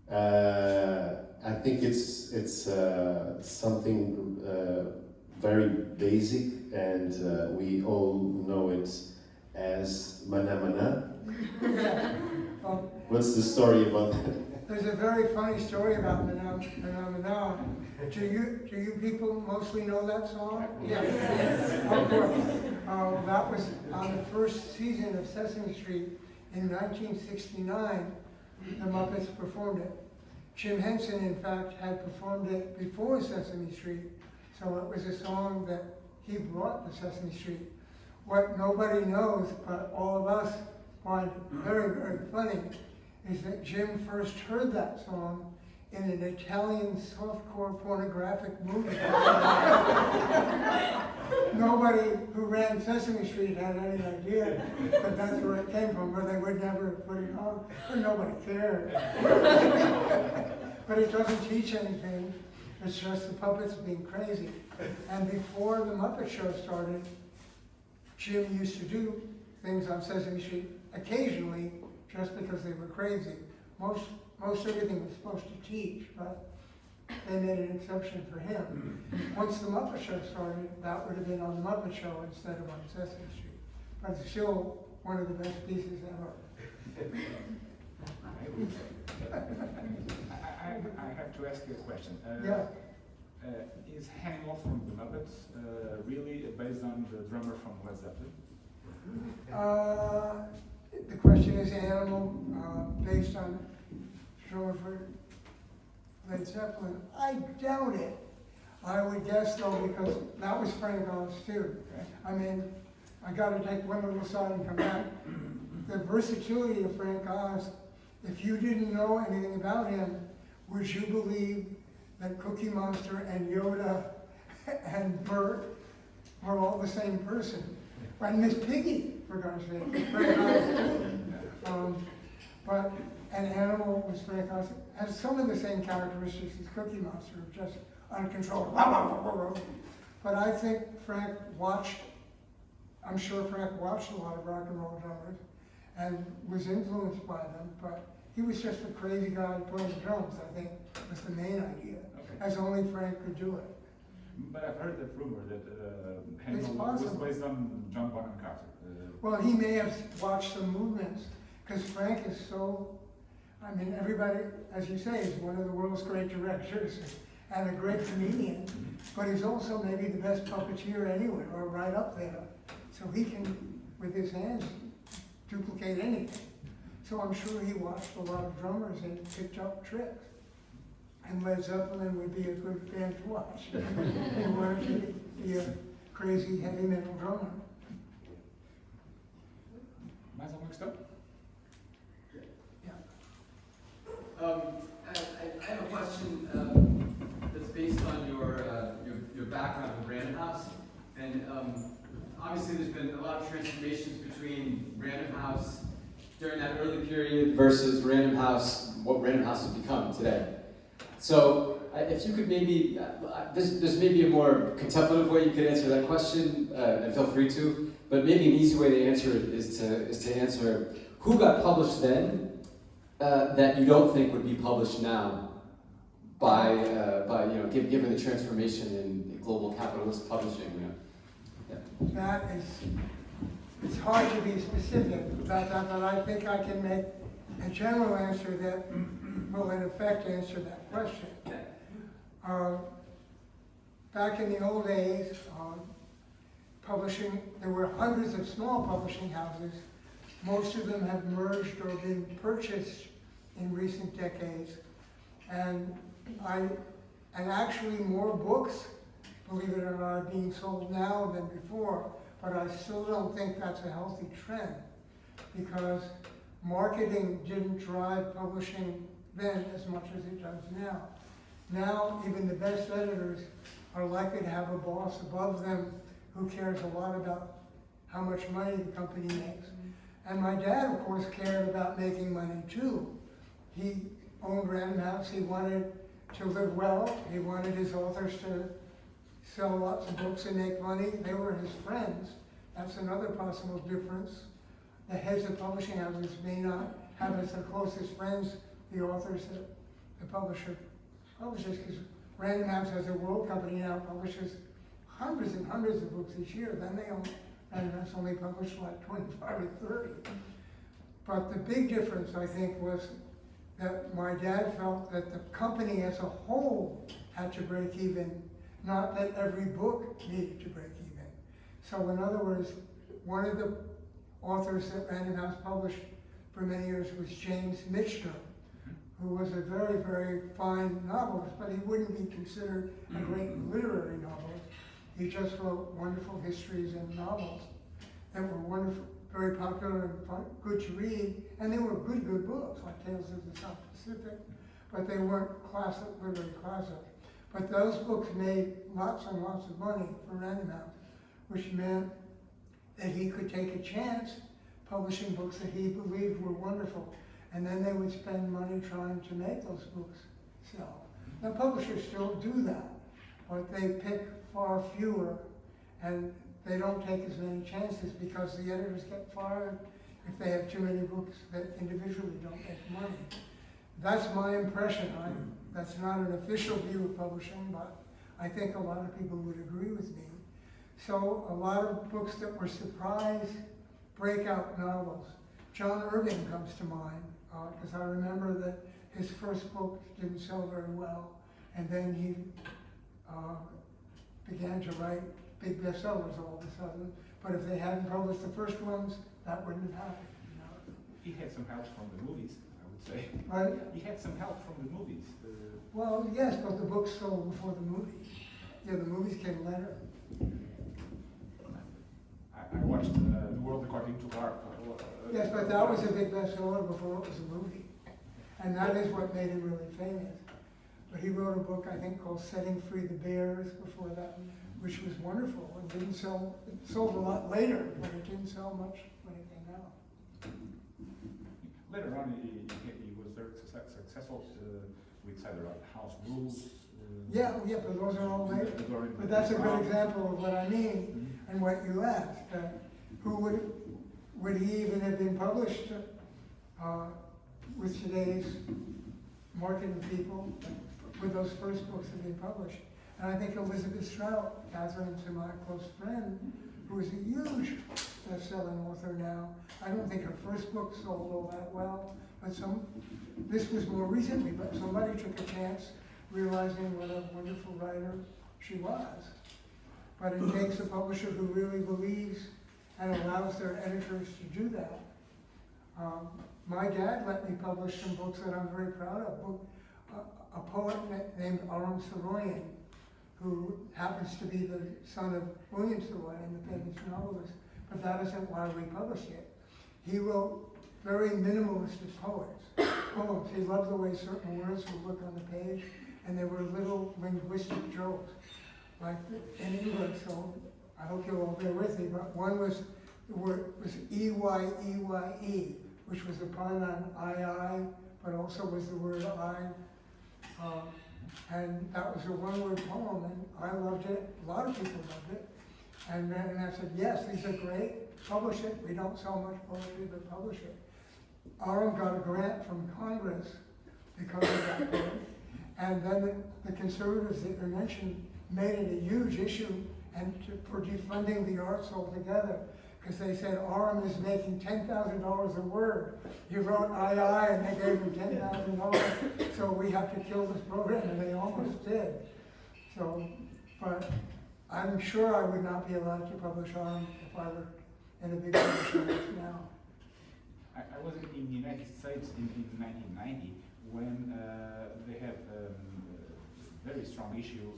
D: I think it's something very basic, and we all know it as Mana Mana.
B: Well,
D: What's the story about that?
B: there's a very funny story about Mana Mana. Do you people mostly know that song? Yes. Of course. That was on the first season of Sesame Street in 1969. The Muppets performed it. Jim Henson, in fact, had performed it before Sesame Street, so it was a song that he brought to Sesame Street. What nobody knows, but all of us find very, very funny, is that Jim first heard that song in an Italian softcore pornographic movie. Nobody who ran Sesame Street had any idea that that's where it came from, or they would never put it on, or nobody cared. But it doesn't teach anything, it's just the puppets being crazy. And before the Muppet Show started, Jim used to do things on Sesame Street occasionally, just because they were crazy. Most everything was supposed to teach, but they made an exception for him. Once the Muppet Show started, that would have been on the Muppet Show instead of on Sesame Street. But it's still one of the best pieces ever.
A: I have to ask you a question.
B: Yeah.
A: Is Hannibal from the Muppets really based on the drummer from Led Zeppelin?
B: The question is Animal based on drummer for Led Zeppelin. I doubt it. I would guess though, because that was Frank Oz too.
A: Okay.
B: I mean, I gotta take one little aside and come back. The versatility of Frank Oz, if you didn't know anything about him, would you believe that Cookie Monster and Yoda and Bert were all the same person? And Miss Piggy, for God's sake, Frank Oz. But an Animal was Frank Oz, has some of the same characteristics as Cookie Monster, just uncontrolled. But I think I'm sure Frank watched a lot of rock and roll drummers and was influenced by them, but he was just a crazy guy playing drums, I think, was the main idea, as only Frank could do it.
A: But I've heard that rumor that Hannibal was based on John Bonham Carter.
B: Well, he may have watched some movements, because Frank is so, I mean, everybody, as you say, is one of the world's great directors, and a great comedian, but he's also maybe the best puppeteer anywhere, or right up there. So he can, with his hands, duplicate anything. So I'm sure he watched a lot of drummers and picked up tricks. And Led Zeppelin would be a good band to watch. He wanted to be a crazy heavy metal drummer.
A: Mais alguma questão?
B: Yeah.
E: I have a question that's based on your background with Random House, and obviously there's been a lot of transformations between Random House during that early period versus Random House, what Random House has become today. So if you could maybe, there's maybe a more contemplative way you could answer that question, and feel free to, but maybe an easy way to answer it is to answer who got published then that you don't think would be published now by given the transformation in global capitalist publishing. You know? Yeah.
B: That is, it's hard to be specific about that, but I think I can make a general answer that will in effect answer that question. Back in the old days, publishing, there were hundreds of small publishing houses. Most of them have merged or been purchased in recent decades. And actually more books, believe it or not, are being sold now than before, but I still don't think that's a healthy trend, because marketing didn't drive publishing then as much as it does now. Now, even the best editors are likely to have a boss above them who cares a lot about how much money the company makes. And my dad, of course, cared about making money too. He owned Random House. He wanted to live well. He wanted his authors to sell lots of books and make money. They were his friends. That's another possible difference. The heads of publishing houses may not have as their closest friends the authors that the publisher publishes, because Random House as a world company now publishes hundreds and hundreds of books each year. Then Random House only published like 25 or 30. But the big difference, I think, was that my dad felt that the company as a whole had to break even, not that every book needed to break even. So in other words, one of the authors that Random House published for many years was James Mitchell, who was a very, very fine novelist, but he wouldn't be considered a great literary novelist. He just wrote wonderful histories and novels that were wonderful, very popular and fun, good to read, and they were good books, like Tales of the South Pacific, but they weren't classic, literary classics. But those books made lots and lots of money for Random House, which meant that he could take a chance publishing books that he believed were wonderful. And then they would spend money trying to make those books sell. Now publishers still do that, but they pick far fewer, and they don't take as many chances because the editors get fired if they have too many books that individually don't make money. That's my impression. That's not an official view of publishing, but I think a lot of people would agree with me. So a lot of books that were surprise breakout novels. John Irving comes to mind, because I remember that his first book didn't sell very well, and then he began to write big bestsellers all of a sudden. But if they hadn't published the first ones, that wouldn't have happened. You know?
A: He had some help from the movies, I would say.
B: Right?
A: He had some help from the movies.
B: Well, yes, but the books sold before the movies. Yeah, the movies came later.
A: I watched The World According to Art.
B: Yes, but that was a big bestseller before it was a movie. And that is what made him really famous. But he wrote a book, I think, called Setting Free the Bears before that, which was wonderful. It didn't sell, it sold a lot later, but it didn't sell much when it came out.
A: Later on, he was very successful with either House Rules.
B: Yeah, but those are all later. But that's a good example of what I mean and what you asked. Who would he even have been published with today's marketing people? Would those first books have been published? And I think Elizabeth Strout, Catherine, to my close friend, who is a huge best-selling author now. I don't think her first book sold all that well, but this was more recently, but somebody took a chance realizing what a wonderful writer she was. But it takes a publisher who really believes and allows their editors to do that. My dad let me publish some books that I'm very proud of. A poet named Aram Saroyan, who happens to be the son of William Saroyan, the famous novelist, but that isn't why we published it. He wrote very minimalistic poems. He loved the way certain words would look on the page, and there were little linguistic jokes, like in English, so I hope you'll all bear with me, but one was, the word was E-Y-E-Y-E, which was a pun on I, but also was the word I. And that was a one-word poem, and I loved it, a lot of people loved it. And then I said, yes, these are great, publish it. We don't sell much poetry, but publish it. Aram got a grant from Congress because of that poem. And then the conservatives that you mentioned made it a huge issue and for defunding the arts altogether. Because they said Aram is making $10,000 a word. He wrote I, and they gave him $10,000, so we have to kill this program, and they almost did. So, but I'm sure I would not be allowed to publish Aram if I were in a big publisher now.
A: I was in the United States in 1990 when they had a very strong issue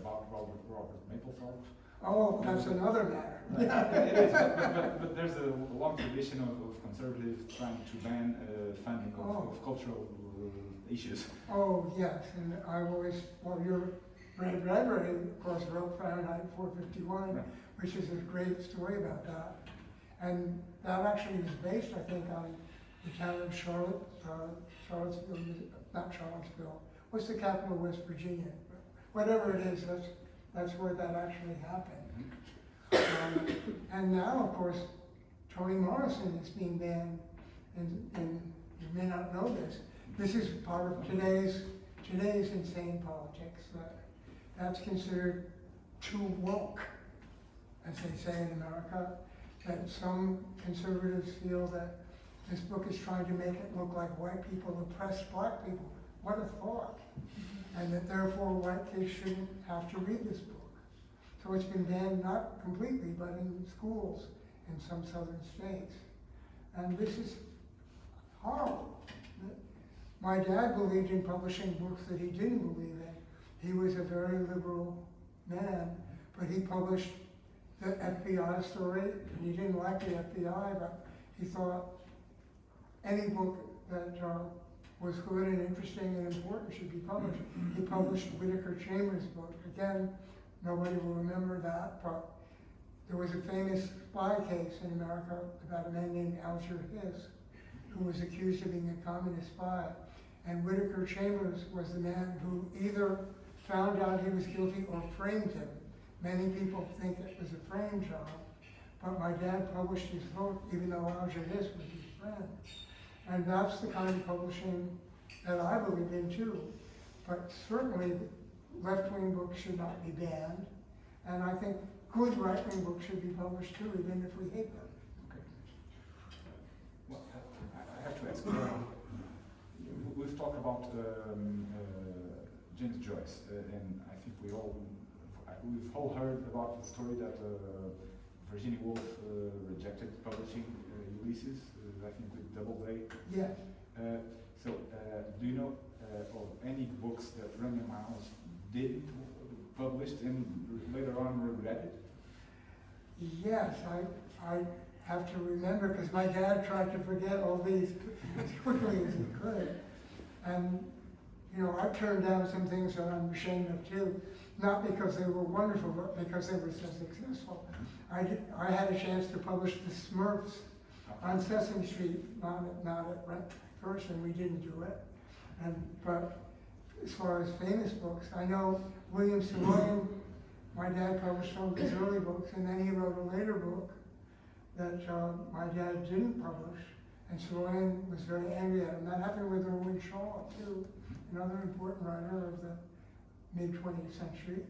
A: about Robert Mapplethorpe.
B: Oh, that's another matter.
A: It is, but there's a long tradition of conservatives trying to ban funding of cultural issues.
B: Oh, yes, and I always, well, your Ray Bradbury, of course, wrote Fahrenheit 451,
A: Right.
B: which is a great story about that. And that actually was based, I think, on the town of Charlottesville, not Charlottesville. What's the capital of West Virginia? Whatever it is, that's where that actually happened. And now, of course, Toni Morrison is being banned, and you may not know this. This is part of today's insane politics. That's considered too woke, as they say in America. That some conservatives feel that this book is trying to make it look like white people oppress black people. What a thought. And that therefore white kids shouldn't have to read this book. So it's been banned not completely, but in schools in some southern states. And this is horrible. My dad believed in publishing books that he didn't believe in. He was a very liberal man, but he published the FBI story, and he didn't like the FBI, but he thought any book that was good and interesting and important should be published. He published Whittaker Chambers' book. Again, nobody will remember that, but there was a famous spy case in America about a man named Alger Hiss, who was accused of being a communist spy. And Whittaker Chambers was the man who either found out he was guilty or framed him. Many people think it was a frame job, but my dad published his book even though Alger Hiss was his friend. And that's the kind of publishing that I believe in too. But certainly left-wing books should not be banned. And I think good right-wing books should be published too, even if we hate them.
A: Okay. Well, I have to ask. We've talked about James Joyce, and I think we've all heard about the story that Virginia Woolf rejected publishing Ulysses. I think with Doubleday.
B: Yes.
A: So, do you know of any books that Random House did published and later on regretted?
B: Yes, I have to remember because my dad tried to forget all these as quickly as he could. And, you know, I turned down some things that I'm ashamed of too, not because they were wonderful, but because they were so successful. I had a chance to publish The Smurfs on Sesame Street, not at first, and we didn't do it. But as far as famous books, I know William Saroyan, my dad published some of his early books, and then he wrote a later book that my dad didn't publish, and Saroyan was very angry at him. That happened with Irwin Shaw, too, another important writer of the mid-20th century.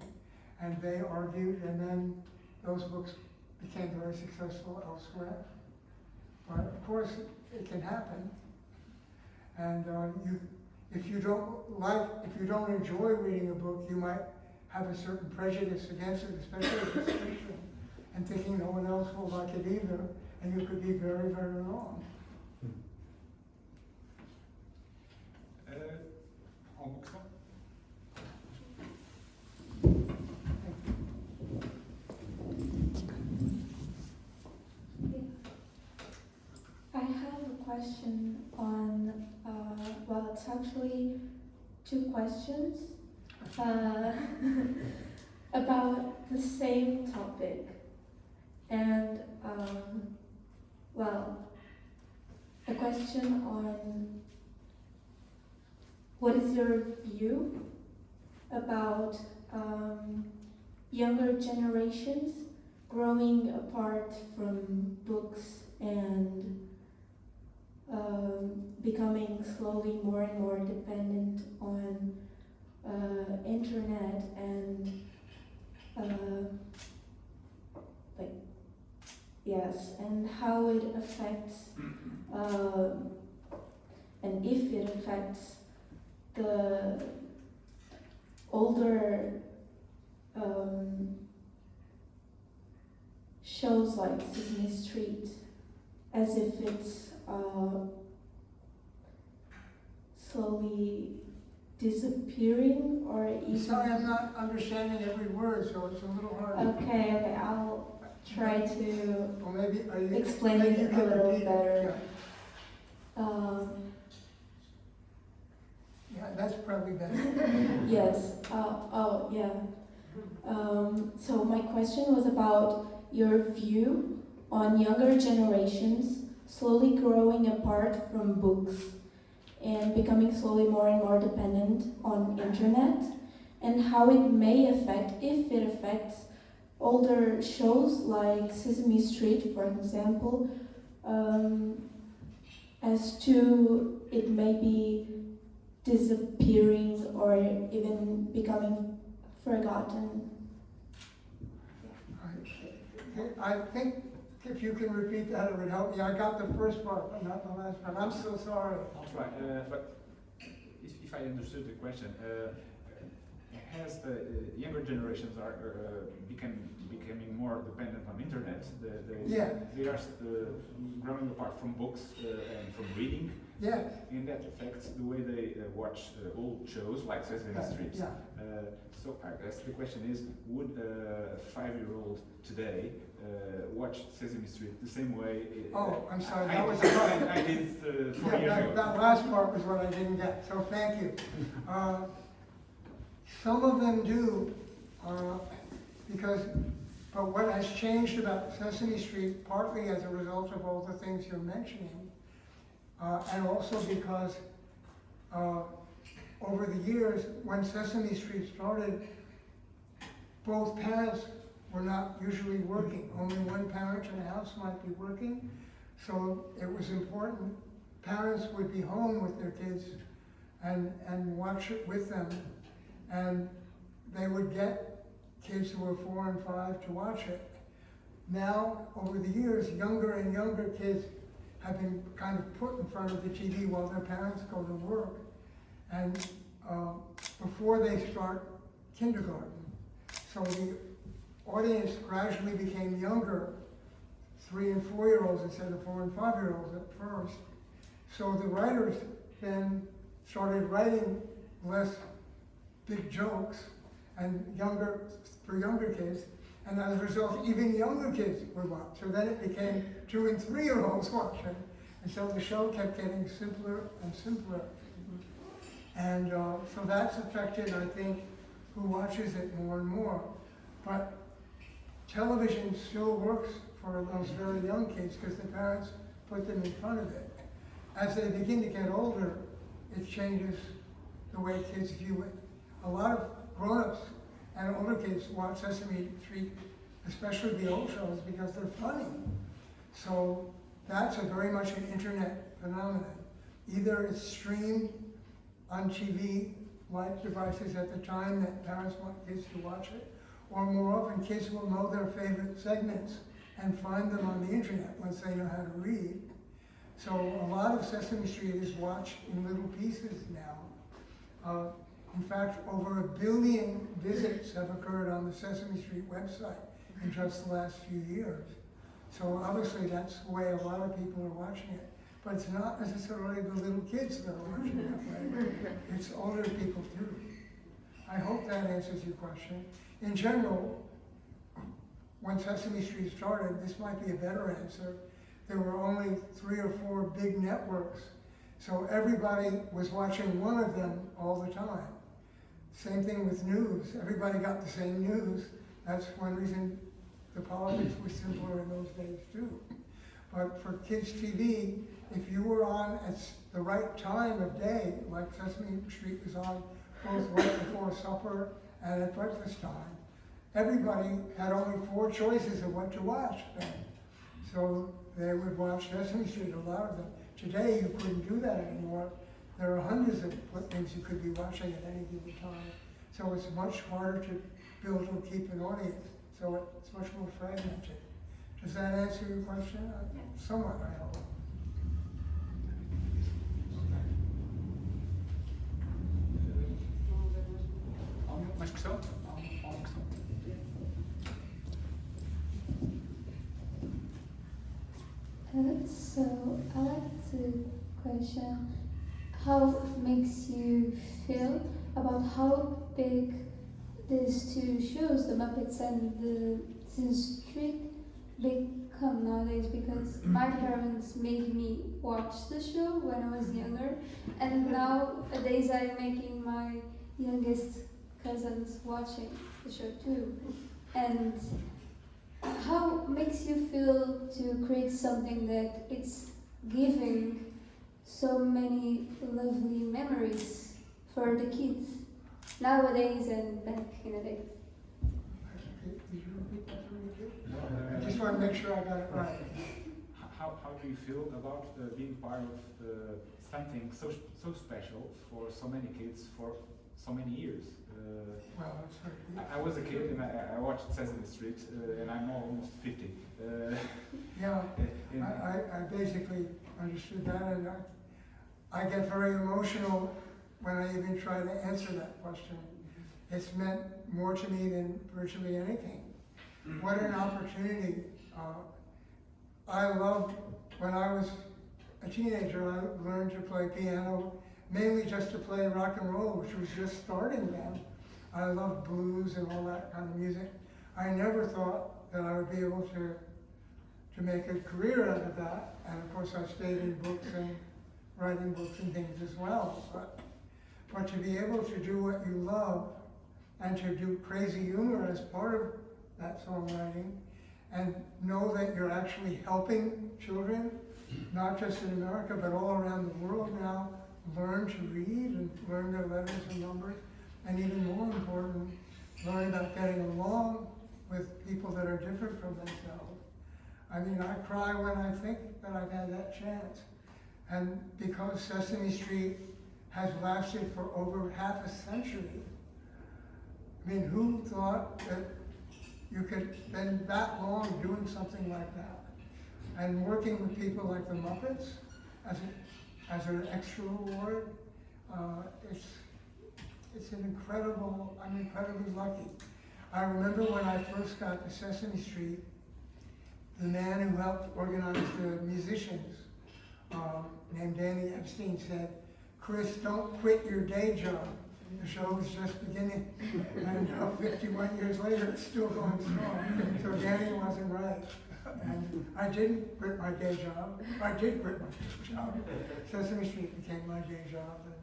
B: And they argued, and then those books became very successful elsewhere. But of course, it can happen. And if you don't enjoy reading a book, you might have a certain prejudice against it, especially if it's fiction, and thinking no one else will like it either, and you could be very, very wrong.
A: Alguma questão?
F: I have a question on, well, it's actually two questions about the same topic. And, well, a question on what is your view about younger generations growing apart from books and becoming slowly more and more dependent on internet and and how it affects and if it affects the older shows like Sesame Street, as if it's slowly disappearing, or even...
B: Sorry, I'm not understanding every word, so it's a little hard.
F: Okay, I'll try to
B: Or maybe,
F: explain
B: maybe
F: it
B: you
F: a
B: can
F: little
B: repeat it.
F: better.
B: Yeah, that's probably better.
F: Yes, so my question was about your view on younger generations slowly growing apart from books and becoming slowly more and more dependent on internet, and how it may affect, if it affects, older shows like Sesame Street, for example, as to it may be disappearing or even becoming forgotten.
B: I think if you can repeat that, it would help me. I got the first part, but not the last part. I'm so sorry.
A: I'll try. But if I understood the question, as younger generations are becoming more dependent on internet,
B: Yeah.
A: they are growing apart from books and from reading,
B: Yes.
A: and that affects the way they watch old shows like Sesame Street.
B: Yeah.
A: So I guess the question is, would a 5-year-old today watch Sesame Street the same way?
B: Oh, I'm sorry,
A: I
B: that was
A: did-
B: the part.
A: I did 4 years ago.
B: That last part was what I didn't get, so thank you. Some of them do, but what has changed about Sesame Street, partly as a result of all the things you're mentioning, and also because over the years, when Sesame Street started, both parents were not usually working. Only one parent in a house might be working, so it was important. Parents would be home with their kids and watch it with them, and they would get kids who were 4 and 5 to watch it. Now, over the years, younger and younger kids have been kind of put in front of the TV while their parents go to work, and before they start kindergarten. So the audience gradually became younger, 3 and 4-year-olds instead of 4 and 5-year-olds at first. So the writers then started writing less big jokes and for younger kids, and as a result, even younger kids would watch. So then it became 2 and 3-year-olds watching, and so the show kept getting simpler and simpler. And so that's affected, I think, who watches it more and more. But television still works for those very young kids because the parents put them in front of it. As they begin to get older, it changes the way kids view it. A lot of grown-ups and older kids watch Sesame Street, especially the old shows, because they're funny. So that's very much an internet phenomenon. Either it's streamed on TV-like devices at the time that parents want kids to watch it, or more often kids will know their favorite segments and find them on the internet once they know how to read. So a lot of Sesame Street is watched in little pieces now. In fact, over 1 billion visits have occurred on the Sesame Street website in just the last few years. So obviously that's the way a lot of people are watching it. But it's not necessarily the little kids that are watching it that way. It's older people too. I hope that answers your question. In general, when Sesame Street started, this might be a better answer. There were only 3 or 4 big networks. So everybody was watching one of them all the time. Same thing with news. Everybody got the same news. That's one reason the politics was simpler in those days too. But for kids TV, if you were on at the right time of day, like Sesame Street was on both right before supper and at breakfast time, everybody had only 4 choices of what to watch then. So they would watch Sesame Street, a lot of them. Today you couldn't do that anymore. There are hundreds of things you could be watching at any given time. So it's much harder to build or keep an audience. So it's much more fragmented. Does that answer your question? Somewhat, I hope.
A: Mais questão? Uma questão.
G: So I like to question how it makes you feel about how big these 2 shows, the Muppets and the Sesame Street, become nowadays, because my parents made me watch the show when I was younger, and nowadays I'm making my youngest cousins watching the show too. And how makes you feel to create something that it's giving so many lovely memories for the kids nowadays and back in the day?
B: Did you repeat that for me too? I just want to make sure I got it right.
A: How do you feel about being part of something so special for so many kids for so many years?
B: Well, that's right.
A: I was a kid and I watched Sesame Street and I'm almost 50.
B: Yeah,
A: and
B: I basically understood that, and I get very emotional when I even try to answer that question. It's meant more to me than virtually anything. What an opportunity. I loved, when I was a teenager, I learned to play piano, mainly just to play rock and roll, which was just starting then. I loved blues and all that kind of music. I never thought that I would be able to make a career out of that. And of course I stayed in books and writing books and things as well. But to be able to do what you love and to do crazy humor as part of that songwriting, and know that you're actually helping children, not just in America, but all around the world now, learn to read and learn their letters and numbers, and even more important, learn about getting along with people that are different from themselves. I mean, I cry when I think that I've had that chance. And because Sesame Street has lasted for over half a century, I mean, who thought that you could spend that long doing something like that? And working with people like the Muppets as an extra reward, it's an incredible, I'm incredibly lucky. I remember when I first got to Sesame Street, the man who helped organize the musicians, named Danny Epstein, said, "Chris, don't quit your day job. The show was just beginning." And now 51 years later, it's still going strong. So Danny wasn't right. And I didn't quit my day job. I did quit my day job. Sesame Street became my day job, and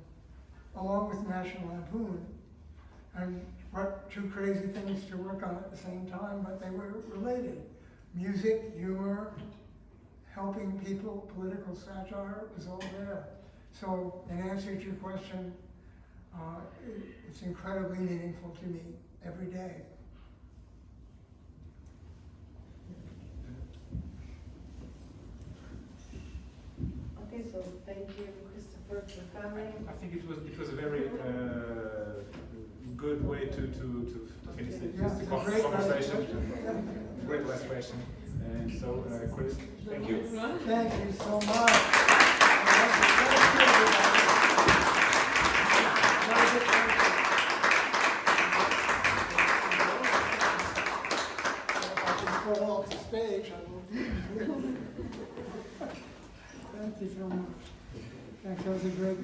B: along with National Lampoon. And what 2 crazy things to work on at the same time, but they were related. Music, humor, helping people, political satire, was all there. So in answer to your question, it's incredibly meaningful to me every day.
C: Okay, so thank you, Christopher, for coming.
A: I think it was a very good way to finish this conversation. Great last question. And so, Chris, thank you.
B: Thank you so much. Thank you, everybody. because of Greg